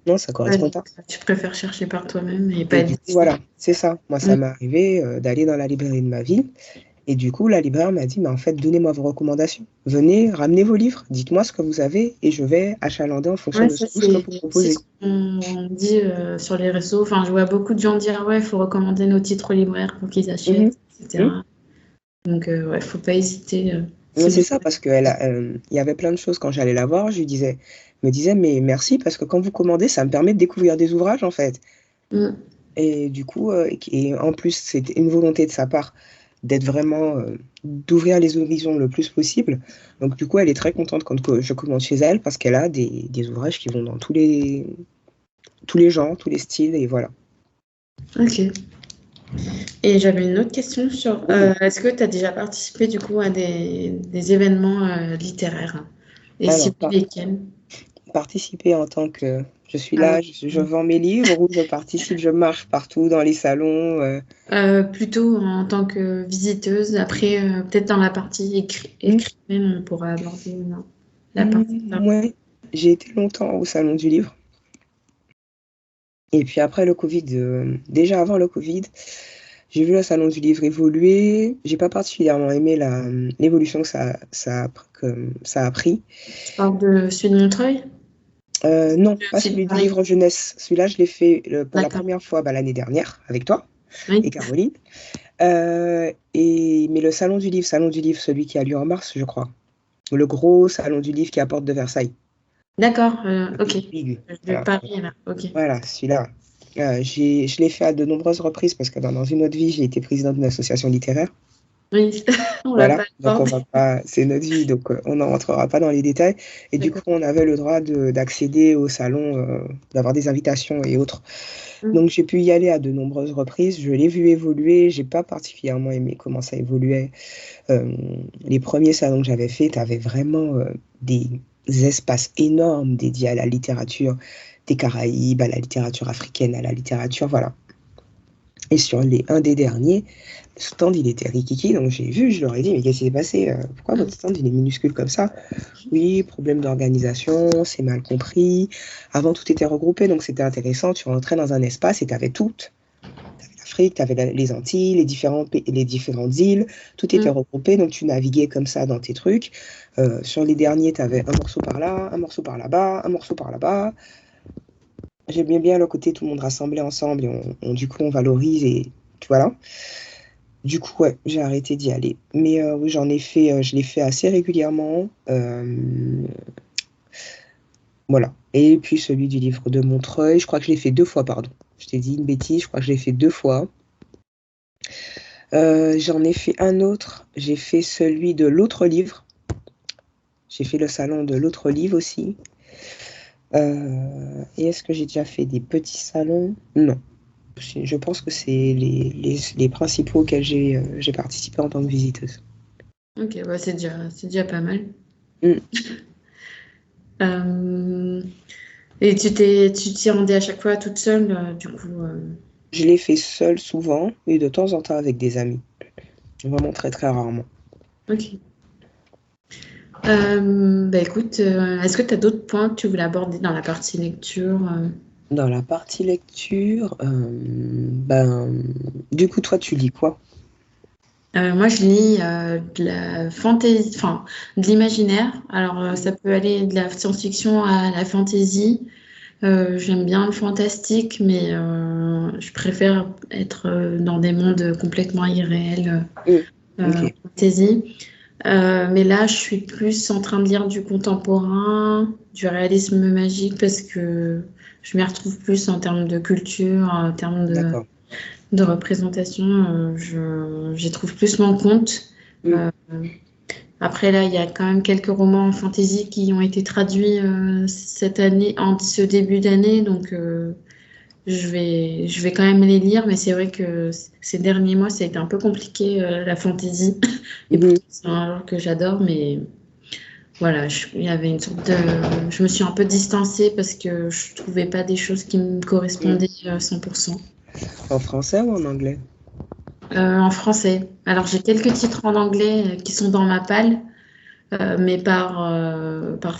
Non, ça correspond pas. Tu préfères chercher par toi-même et pas et du coup, voilà, c'est ça. Moi, ça m'est arrivé d'aller dans la librairie de ma ville. Et du coup, la libraire m'a dit, mais en fait, donnez-moi vos recommandations. Venez, ramenez vos livres, dites-moi ce que vous avez et je vais achalander en fonction de tout ce que vous proposez. C'est ce qu'on dit sur les réseaux. Enfin, je vois beaucoup de gens dire, ouais, il faut recommander nos titres libraires pour qu'ils achètent, etc. Donc, il faut pas hésiter. C'est ça, parce qu'il y avait plein de choses quand j'allais la voir. Je me disais, mais merci, parce que quand vous commandez, ça me permet de découvrir des ouvrages, en fait. Et du coup, et en plus, c'était une volonté de sa part d'être vraiment, d'ouvrir les horizons le plus possible. Donc, du coup, elle est très contente quand je commande chez elle, parce qu'elle a des ouvrages qui vont dans tous les genres, tous les styles, et voilà. Ok. Et j'avais une autre question sur, est-ce que tu as déjà participé du coup à des événements littéraires? Et si oui, lesquels? Participer en tant que... Je suis là, je vends mes livres ou je participe, je marche partout dans les salons Plutôt en tant que visiteuse. Après, peut-être dans la partie écrivaine, on pourra aborder la partie. Ouais, j'ai été longtemps au Salon du Livre. Et puis après le Covid, déjà avant le Covid, j'ai vu le Salon du Livre évoluer. J'ai pas particulièrement aimé l'évolution que ça a pris. Tu parles de celui de Montreuil? Non, pas celui du livre jeunesse. Celui-là, je l'ai fait pour la première fois l'année dernière avec toi et Caroline. Mais le Salon du Livre, celui qui a lieu en mars, je crois. Le gros Salon du Livre qui apporte de Versailles. D'accord, ok. De Paris, là, ok. Voilà, celui-là. Je l'ai fait à de nombreuses reprises parce que dans une autre vie, j'ai été présidente d'une association littéraire. Oui, on l'a Voilà, pas donc on accordé. va pas, c'est notre vie, donc on n'en rentrera pas dans les détails. Et du coup, D'accord. on avait le droit d'accéder au salon, d'avoir des invitations et autres. Mm. Donc j'ai pu y aller à de nombreuses reprises. Je l'ai vu évoluer. J'ai pas particulièrement aimé comment ça évoluait. Euh, les premiers salons que j'avais faits, tu avais vraiment des espaces énormes dédiés à la littérature des Caraïbes, à la littérature africaine, à la littérature, voilà. Et sur un des derniers, le stand, il était rikiki, donc j'ai vu, je leur ai dit, mais qu'est-ce qui s'est passé? Pourquoi votre Mm. stand, il est minuscule comme ça? Oui, problème d'organisation, c'est mal compris. Avant, tout était regroupé, donc c'était intéressant. Tu rentrais dans un espace et tu avais tout. Tu avais l'Afrique, tu avais les Antilles, les différentes îles, tout était Mm. regroupé, donc tu naviguais comme ça dans tes trucs. Sur les derniers, tu avais un morceau par là, un morceau par là-bas, un morceau par là-bas. J'aimais bien le côté tout le monde rassemblé ensemble et du coup on valorise et voilà. Du coup, ouais, j'ai arrêté d'y aller. Mais oui, j'en ai fait, je l'ai fait assez régulièrement. Voilà. Et puis celui du livre de Montreuil, je crois que je l'ai fait 2 fois, pardon. Je t'ai dit une bêtise, je crois que je l'ai fait 2 fois. J'en ai fait un autre, j'ai fait celui de l'autre livre. J'ai fait le salon de l'autre livre aussi. Et est-ce que j'ai déjà fait des petits salons? Non. Je pense que c'est les principaux auxquels j'ai participé en tant que visiteuse. Ok, ouais, c'est déjà pas mal. Mm. Euh, et tu t'y rendais à chaque fois toute seule, du coup. Je l'ai fait seule souvent et de temps en temps avec des amis. Vraiment très très rarement. Ok. Bah écoute, est-ce que tu as d'autres points que tu voulais aborder dans la partie lecture? Dans la partie lecture, du coup, toi, tu lis quoi? Moi, je lis de la fantasy, enfin, de l'imaginaire. Alors, ça Mhm. peut aller de la science-fiction à la fantasy. J'aime bien le fantastique, mais je préfère être dans des mondes complètement irréels, Mm. Ok, fantasy. Mais là, je suis plus en train de lire du contemporain, du réalisme magique, parce que je m'y retrouve plus en termes de culture, en termes d'accord. de représentation. J'y trouve plus mon compte. Mm. Euh, Après, là, il y a quand même quelques romans en fantasy qui ont été traduits cette année, en ce début d'année, donc je vais quand même les lire, mais c'est vrai que ces derniers mois, ça a été un peu compliqué, la fantasy. Et Mhm. pourtant, c'est un genre que j'adore, mais voilà, il y avait une sorte de... Je me suis un peu distancée parce que je trouvais pas des choses qui me Mm. correspondaient à 100%. En français ou en anglais? En français. Alors, j'ai quelques titres en anglais qui sont dans ma palle, mais pas par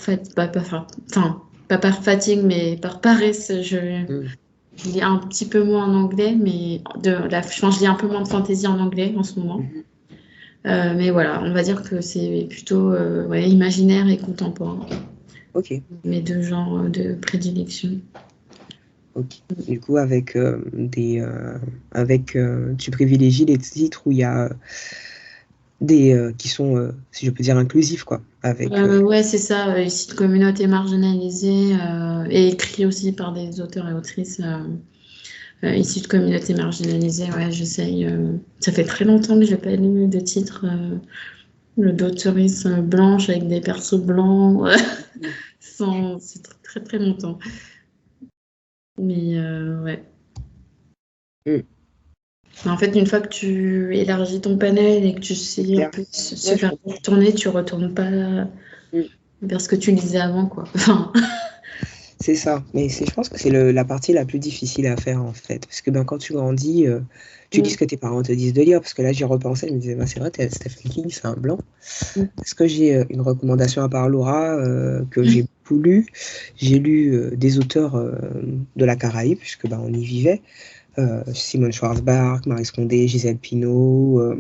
fatigue, mais par paresse, Mm. je lis un petit peu moins en anglais, mais je pense que je lis un peu moins de fantasy en anglais en ce moment. Mhm. Mais voilà, on va dire que c'est plutôt ouais, imaginaire et contemporain, Ok, mes deux genres de prédilection. ok. Du coup, tu privilégies les titres où il y a qui sont, si je peux dire, inclusifs, quoi. Ouais, c'est ça, ici de communautés marginalisées et écrit aussi par des auteurs et autrices issus de communautés marginalisées. Ouais, j'essaye. Ça fait très longtemps que j'ai pas lu de titres d'autrices blanches avec des persos blancs. C'est très, très très longtemps. Mais ouais. Mm. En fait, une fois que tu élargis ton panel et que tu C'est sais un clair. peu ce Ouais, je vers quoi comprends. tourner, tu retournes pas Mm. vers ce que tu lisais avant, quoi. Enfin, C'est ça, mais je pense que c'est la partie la plus difficile à faire en fait, parce que ben, quand tu grandis, tu lis ce mm, que tes parents te disent de lire, parce que là j'y repensais, je me disais, ben, c'est vrai, Stephen King, c'est un blanc. mm, Est-ce que j'ai une recommandation à part Laura que j'ai mm, beaucoup lu? J'ai lu des auteurs de la Caraïbe, puisque ben, on y vivait, Simone Schwarzbach, Marie Scondé, Gisèle Pineau,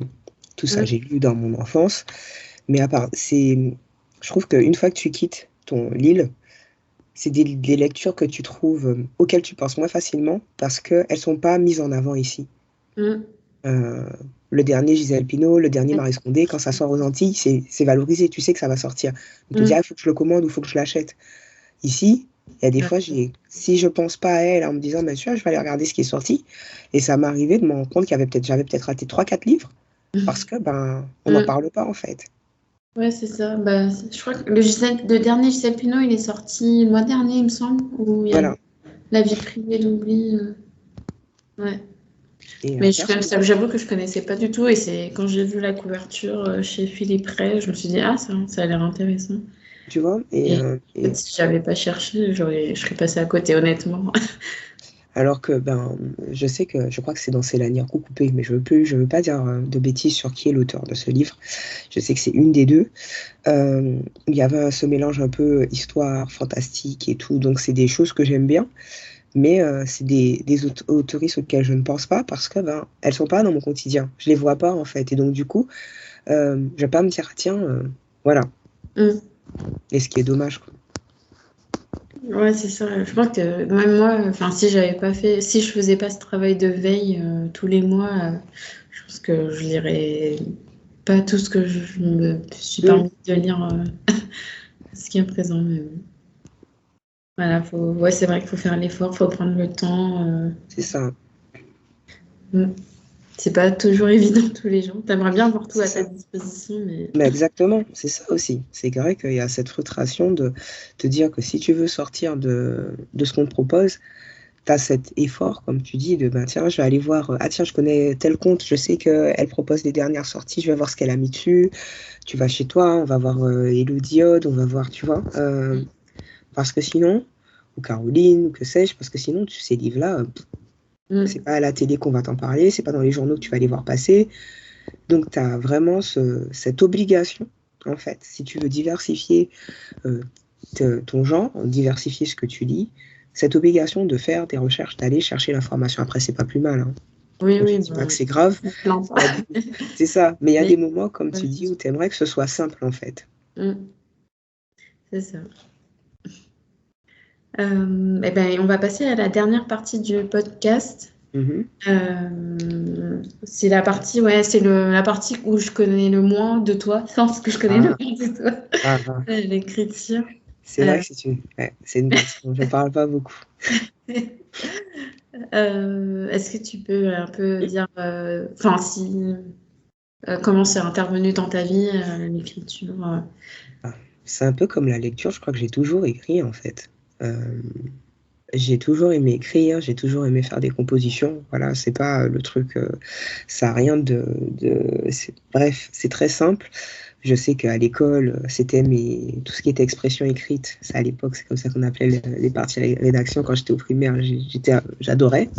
tout ça mm, j'ai lu dans mon enfance, mais à part, je trouve qu'une fois que tu quittes l'île, c'est des lectures que tu trouves, auxquelles tu penses moins facilement parce qu'elles ne sont pas mises en avant ici. mm. Euh, le dernier Gisèle Pineau, le dernier Marie Scondé, quand ça sort aux Antilles, c'est valorisé, tu sais que ça va sortir. On te dit, ah, Mm. il faut que je le commande ou il faut que je l'achète. Ici, il y a des Ouais. fois, si je pense pas à elle en me disant, bien sûr, je vais aller regarder ce qui est sorti, et ça m'est arrivé de me rendre compte j'avais peut-être raté 3 4 livres, parce que on n'en Mm. parle pas en fait. Ouais, c'est ça. Bah, je crois que le dernier Gisèle Pineau, il est sorti le mois dernier, il me semble, où il y a Voilà. la vie privée d'oubli. Ouais. Et Mais personne, j'avoue que je connaissais pas du tout. Et c'est quand j'ai vu la couverture chez Philippe Ray, je me suis dit, ah, ça a l'air intéressant. tu vois. Et en fait, si j'avais pas cherché, je serais passée à côté, honnêtement. Alors que je sais que je crois que c'est dans C'est lanières coupée, mais je veux pas dire de bêtises sur qui est l'auteur de ce livre. Je sais que c'est une des deux. Il y avait ce mélange un peu histoire, fantastique et tout, donc c'est des choses que j'aime bien. Mais c'est des autoristes auxquelles je ne pense pas parce que elles sont pas dans mon quotidien. Je les vois pas en fait. Et donc du coup, je vais pas me dire, ah, tiens, voilà. Mm. Et ce qui est dommage, quoi. Ouais, c'est ça. Je crois que même moi, enfin, si je faisais pas ce travail de veille tous les mois, je pense que je lirais pas tout ce que je me suis Mm, permis de lire ce qui est présent. Mais bon. Voilà, ouais, c'est vrai qu'il faut faire l'effort, faut prendre le temps. c'est ça, Mm. C'est pas toujours évident tous les jours. T'aimerais bien avoir tout c'est à ta ça. disposition, mais Mais exactement, c'est ça aussi. C'est vrai qu'il y a cette frustration de te dire que si tu veux sortir de ce qu'on te propose, tu as cet effort, comme tu dis, de tiens, je vais aller voir, ah tiens, je connais tel compte, je sais qu'elle propose les dernières sorties, je vais voir ce qu'elle a mis dessus. Tu vas chez toi, on va voir Élodie Odd, on va voir, tu vois. Parce que sinon, ou Caroline, ou que sais-je, parce que sinon, ces livres-là, c'est mm. pas à la télé qu'on va t'en parler, c'est pas dans les journaux que tu vas les voir passer. Donc, tu as vraiment cette obligation, en fait, si tu veux diversifier euh, ton genre, diversifier ce que tu lis, cette obligation de faire des recherches, d'aller chercher l'information. Après, c'est pas plus mal, hein. Oui, Je oui, dis pas bah, que c'est grave. on se plaint pas. Il y a C'est ça, mais il y a Mais, des moments, comme ouais, tu dis, où tu aimerais que ce soit simple, en fait. mm, c'est ça. Eh ben, on va passer à la dernière partie du podcast. Mhm. C'est la partie, ouais, la partie où je connais le moins de toi, parce que je connais le Ah, moins de toi, ah, ah. l'écriture. C'est vrai Euh, que c'est une partie dont je parle pas beaucoup. est-ce que tu peux un peu dire, enfin, si, comment c'est intervenu dans ta vie, l'écriture? Ah, c'est un peu comme la lecture, je crois que j'ai toujours écrit, en fait. Euh, j'ai toujours aimé écrire, j'ai toujours aimé faire des compositions. Voilà, c'est pas le truc, ça a rien bref, c'est très simple. Je sais qu'à l'école, c'était tout ce qui était expression écrite. Ça, à l'époque, c'est comme ça qu'on appelait les parties rédaction. Quand j'étais au primaire, j'adorais.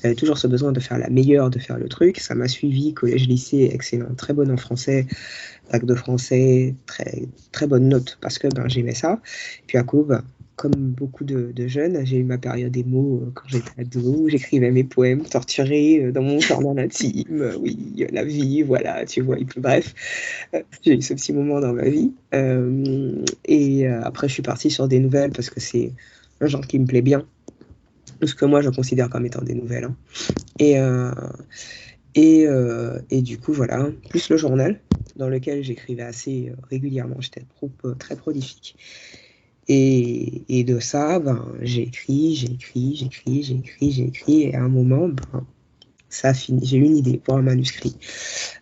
J'avais toujours ce besoin de faire la meilleure, de faire le truc. Ça m'a suivi, collège, lycée, excellent, très bonne en français, bac de français, très, très bonne note parce que j'aimais ça. Puis à coup, comme beaucoup de jeunes, j'ai eu ma période émo quand j'étais ado, où j'écrivais mes poèmes torturés dans mon journal intime. Oui, la vie, voilà, tu vois. Et puis, bref, j'ai eu ce petit moment dans ma vie. Et après, je suis partie sur des nouvelles parce que c'est un genre qui me plaît bien. Ce que moi, je considère comme étant des nouvelles, hein. Et, et du coup, voilà, plus le journal, dans lequel j'écrivais assez régulièrement. J'étais très prolifique. Et de ça, j'ai écrit. Et à un moment, ça a fini. J'ai eu une idée pour un manuscrit.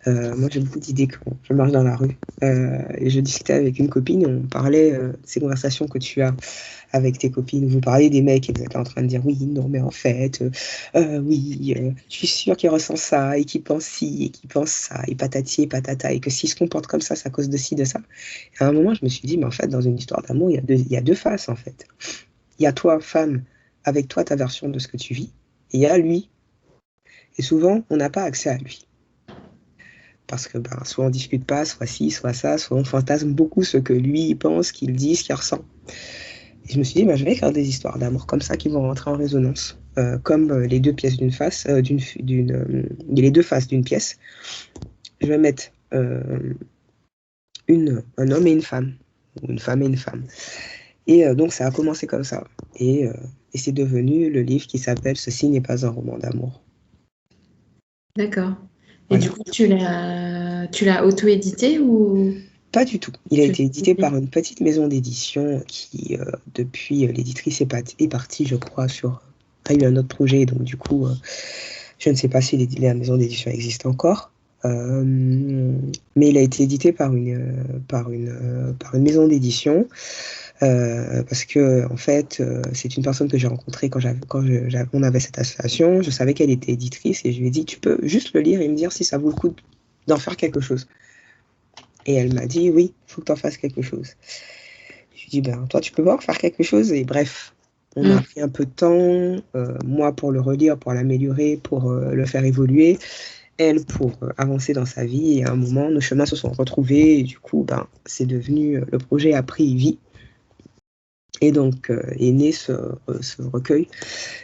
Moi, j'ai beaucoup d'idées quand je marche dans la rue. Et je discutais avec une copine, on parlait de ces conversations que tu as avec tes copines, vous parlez des mecs et vous êtes en train de dire oui, non, mais en fait, oui, je suis sûre qu'il ressent ça et qu'il pense ci et qu'il pense ça et patati et patata et que s'il se comporte comme ça, c'est à cause de ci, de ça. Et à un moment, je me suis dit, mais en fait, dans une histoire d'amour, il y a deux faces, en fait. Il y a toi, femme, avec toi, ta version de ce que tu vis, et il y a lui. Et souvent, on n'a pas accès à lui. Parce que soit on discute pas, soit ci, soit ça, soit on fantasme beaucoup ce que lui pense, qu'il dit, ce qu'il ressent. Et je me suis dit, je vais écrire des histoires d'amour comme ça qui vont rentrer en résonance. Comme les deux pièces d'une face, les deux faces d'une pièce. Je vais mettre un homme et une femme, ou une femme et une femme. Et donc ça a commencé comme ça. Et c'est devenu le livre qui s'appelle Ceci n'est pas un roman d'amour. D'accord. Et du Voilà. coup, tu l'as auto-édité ou Pas du tout. Il a tu été édité par une petite maison d'édition qui, depuis, l'éditrice est partie, je crois, a eu un autre projet. Donc, du coup, je ne sais pas si la maison d'édition existe encore. Mais il a été édité par une maison d'édition. Parce que en fait, c'est une personne que j'ai rencontrée on avait cette association. Je savais qu'elle était éditrice et je lui ai dit, tu peux juste le lire et me dire si ça vaut le coup d'en faire quelque chose. Et elle m'a dit, oui, il faut que tu en fasses quelque chose. Je lui ai dit, ben, toi, tu peux pas en faire quelque chose. Et bref, on a pris un peu de temps, moi pour le relire, pour l'améliorer, pour le faire évoluer, elle pour avancer dans sa vie. Et à un moment, nos chemins se sont retrouvés. Et du coup, ben, c'est devenu, le projet a pris vie. Et donc est né ce recueil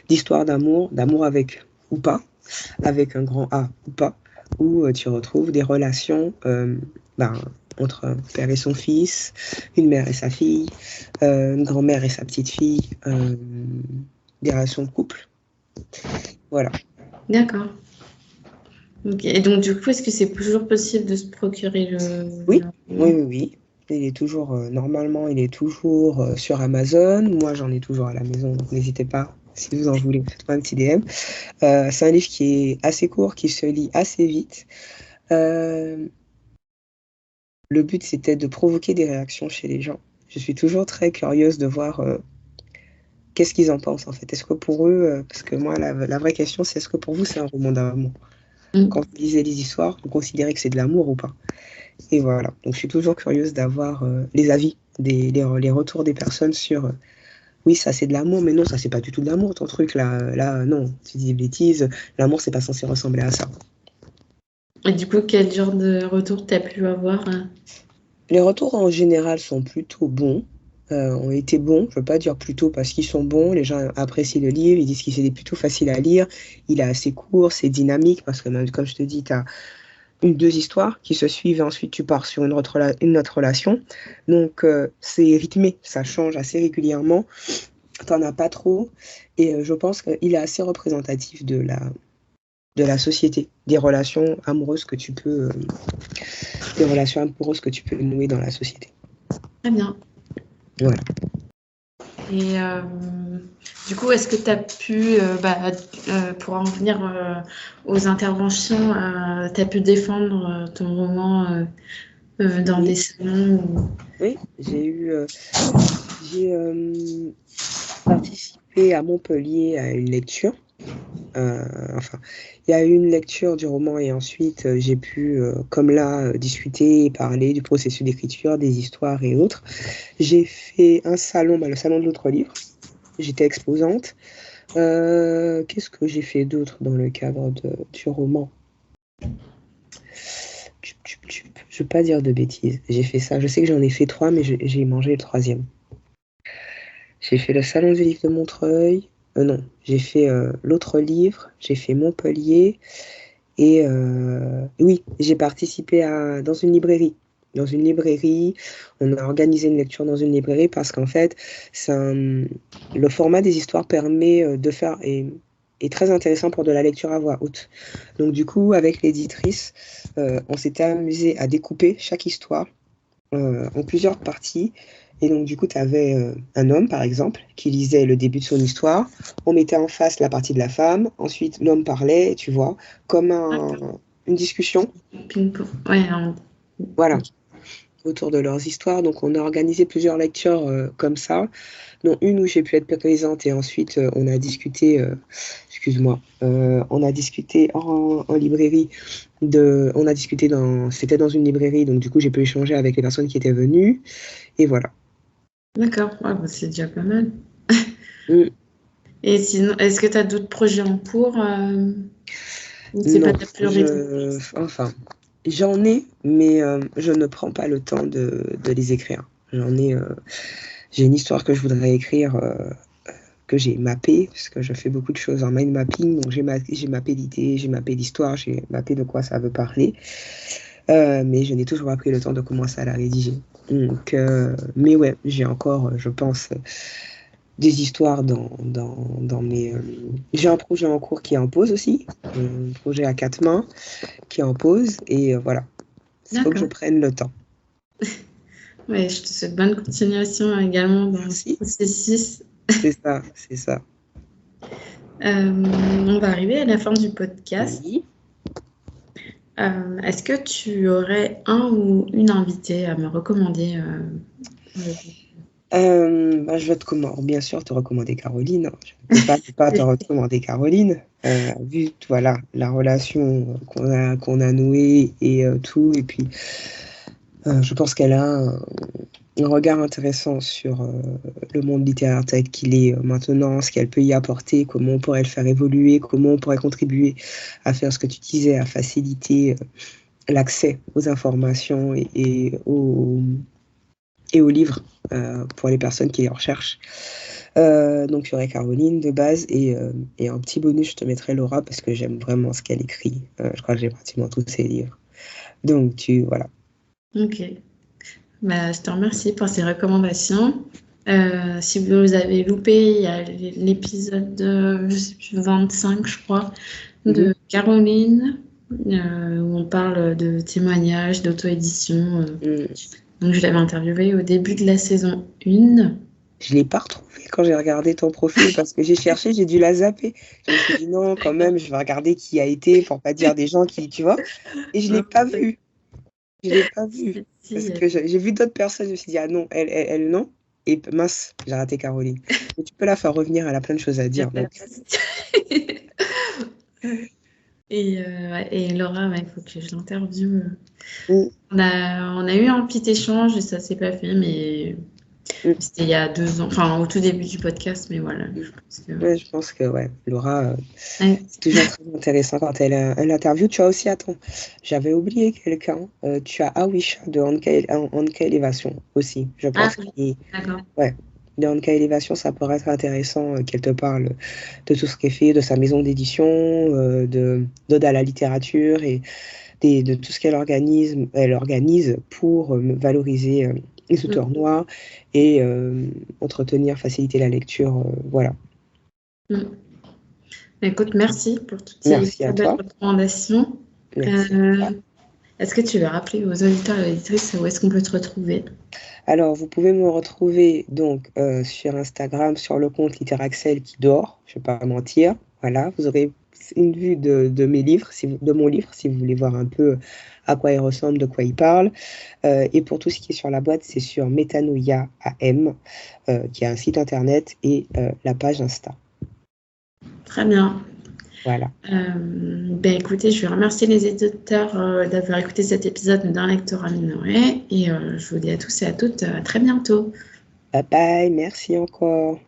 d'histoires d'amour avec ou pas, avec un grand A ou pas, où tu retrouves des relations entre un père et son fils, une mère et sa fille, une grand-mère et sa petite fille, des relations de couple. Voilà. D'accord. Ok. Et donc, du coup, est-ce que c'est toujours possible de se procurer le... Oui. Il est toujours, normalement, il est toujours sur Amazon. Moi, j'en ai toujours à la maison, donc n'hésitez pas. Si vous en voulez, faites-moi un petit DM. C'est un livre qui est assez court, qui se lit assez vite. Le but, c'était de provoquer des réactions chez les gens. Je suis toujours très curieuse de voir qu'est-ce qu'ils en pensent, en fait. Est-ce que pour eux, parce que moi, la vraie question, c'est est-ce que pour vous, c'est un roman d'amour? Quand vous lisez les histoires, vous considérez que c'est de l'amour ou pas? Et voilà. Donc, je suis toujours curieuse d'avoir les avis, les retours des personnes sur oui, ça c'est de l'amour, mais non, ça c'est pas du tout de l'amour, ton truc là, non, tu dis des bêtises, l'amour c'est pas censé ressembler à ça. Et du coup, quel genre de retour t'as pu avoir? Les retours en général sont plutôt bons, ont été bons, je veux pas dire plutôt parce qu'ils sont bons, les gens apprécient le livre, ils disent qu'il est plutôt facile à lire, il est assez court, c'est dynamique, parce que même, comme je te dis, tu as deux histoires qui se suivent et ensuite tu pars sur une autre relation. Donc c'est rythmé, ça change assez régulièrement. T'en as pas trop. Et je pense qu'il est assez représentatif de la société, des relations amoureuses que tu peux nouer dans la société. Très bien. Voilà. Et du coup, est-ce que tu as pu, pour en venir aux interventions, tu as pu défendre ton roman dans des salons Oui, j'ai participé à Montpellier à une lecture. Il y a eu une lecture du roman et ensuite j'ai pu, comme là, discuter et parler du processus d'écriture, des histoires et autres. J'ai fait un salon, le salon de l'autre livre. J'étais exposante. Qu'est-ce que j'ai fait d'autre dans le cadre du roman? Je ne veux pas dire de bêtises. J'ai fait ça. Je sais que j'en ai fait 3, mais j'ai mangé le 3e. J'ai fait le salon du livre de Montreuil. Non, j'ai fait l'autre livre. J'ai fait Montpellier. Et oui, j'ai participé dans une librairie. Dans une librairie, on a organisé une lecture dans une librairie parce qu'en fait, le format des histoires permet de faire est très intéressant pour de la lecture à voix haute. Donc du coup, avec l'éditrice, on s'était amusé à découper chaque histoire en plusieurs parties. Et donc, du coup, tu avais un homme, par exemple, qui lisait le début de son histoire. On mettait en face la partie de la femme. Ensuite, l'homme parlait, tu vois, comme une discussion. Ouais, voilà, autour de leurs histoires. Donc, on a organisé plusieurs lectures comme ça, dont une où j'ai pu être présente. Et ensuite, on a discuté, on a discuté en librairie. C'était dans une librairie. Donc, du coup, j'ai pu échanger avec les personnes qui étaient venues. Et voilà. D'accord, c'est déjà pas mal. Et sinon, est-ce que tu as d'autres projets en cours c'est non, pas ta priorité? J'en ai, mais je ne prends pas le temps de les écrire. J'ai une histoire que je voudrais écrire, que j'ai mappée, parce que je fais beaucoup de choses en mind mapping, donc j'ai mappé l'idée, j'ai mappé l'histoire, j'ai mappé de quoi ça veut parler, mais je n'ai toujours pas pris le temps de commencer à la rédiger. Donc, mais ouais, j'ai encore, je pense, des histoires dans mes... J'ai un projet en cours qui est en pause aussi, un projet à 4 mains qui est en pause, et voilà. Il faut que je prenne le temps. Ouais, je te souhaite bonne continuation également dans ce processus. C'est ça, c'est ça. On va arriver à la fin du podcast. Oui. Est-ce que tu aurais un ou une invitée à me recommander Je vais bien sûr te recommander Caroline, hein. Je ne peux pas te recommander Caroline, vu voilà, la relation qu'on a nouée et tout. Et puis, je pense qu'elle a un regard intéressant sur le monde littéraire tel qu'il est maintenant, ce qu'elle peut y apporter, comment on pourrait le faire évoluer, comment on pourrait contribuer à faire ce que tu disais, à faciliter l'accès aux informations et aux livres pour les personnes qui les recherchent. Donc il y aurait Caroline de base et un petit bonus, je te mettrai Laura parce que j'aime vraiment ce qu'elle écrit. Je crois que j'ai pratiquement tous ses livres. Donc voilà. Ok. Bah, je te remercie pour ces recommandations. Si vous avez loupé, il y a l'épisode, je sais plus, 25, je crois, de Caroline, où on parle de témoignages, d'auto-édition. Donc, je l'avais interviewée au début de la saison 1. Je ne l'ai pas retrouvée quand j'ai regardé ton profil parce que j'ai cherché, j'ai dû la zapper. Je me suis dit non, quand même, je vais regarder qui a été pour pas dire des gens qui, tu vois. Et je ne l'ai pas vue. Je l'ai pas vue. Parce que j'ai vu d'autres personnes, je me suis dit, ah non, elle non. Et mince, j'ai raté Caroline. Mais tu peux la faire revenir, elle a plein de choses à dire. Donc. Et Laura, il faut que je l'interviewe. On a eu un petit échange et ça s'est pas fait, mais c'était il y a 2 ans, enfin au tout début du podcast, mais voilà. Je pense que ouais, Laura, c'est toujours très intéressant quand elle interview. Tu as aussi, attends, j'avais oublié quelqu'un. Tu as Awisha de Anka Élévation aussi, je pense. D'accord. Ouais, de Anka Élévation, ça pourrait être intéressant qu'elle te parle de tout ce qu'elle fait, de sa maison d'édition, d'Ode à la littérature et de tout ce qu'elle organise pour valoriser les auteurs noirs et entretenir, faciliter la lecture. Voilà. Écoute, merci pour toutes ces belles recommandations. Est-ce que tu veux rappeler aux auditeurs et auditrices où est-ce qu'on peut te retrouver? Alors, vous pouvez me retrouver donc sur Instagram, sur le compte Litteraxel qui dort, je ne vais pas mentir. Voilà, vous aurez une vue de mes livres, de mon livre, si vous voulez voir un peu à quoi il ressemble, de quoi il parle. Et pour tout ce qui est sur la boîte, c'est sur Metanoia AM, qui a un site internet et la page Insta. Très bien. Voilà. Écoutez, je vais remercier les éditeurs d'avoir écouté cet épisode d'un lectorat minoré et je vous dis à tous et à toutes à très bientôt. Bye bye, merci encore.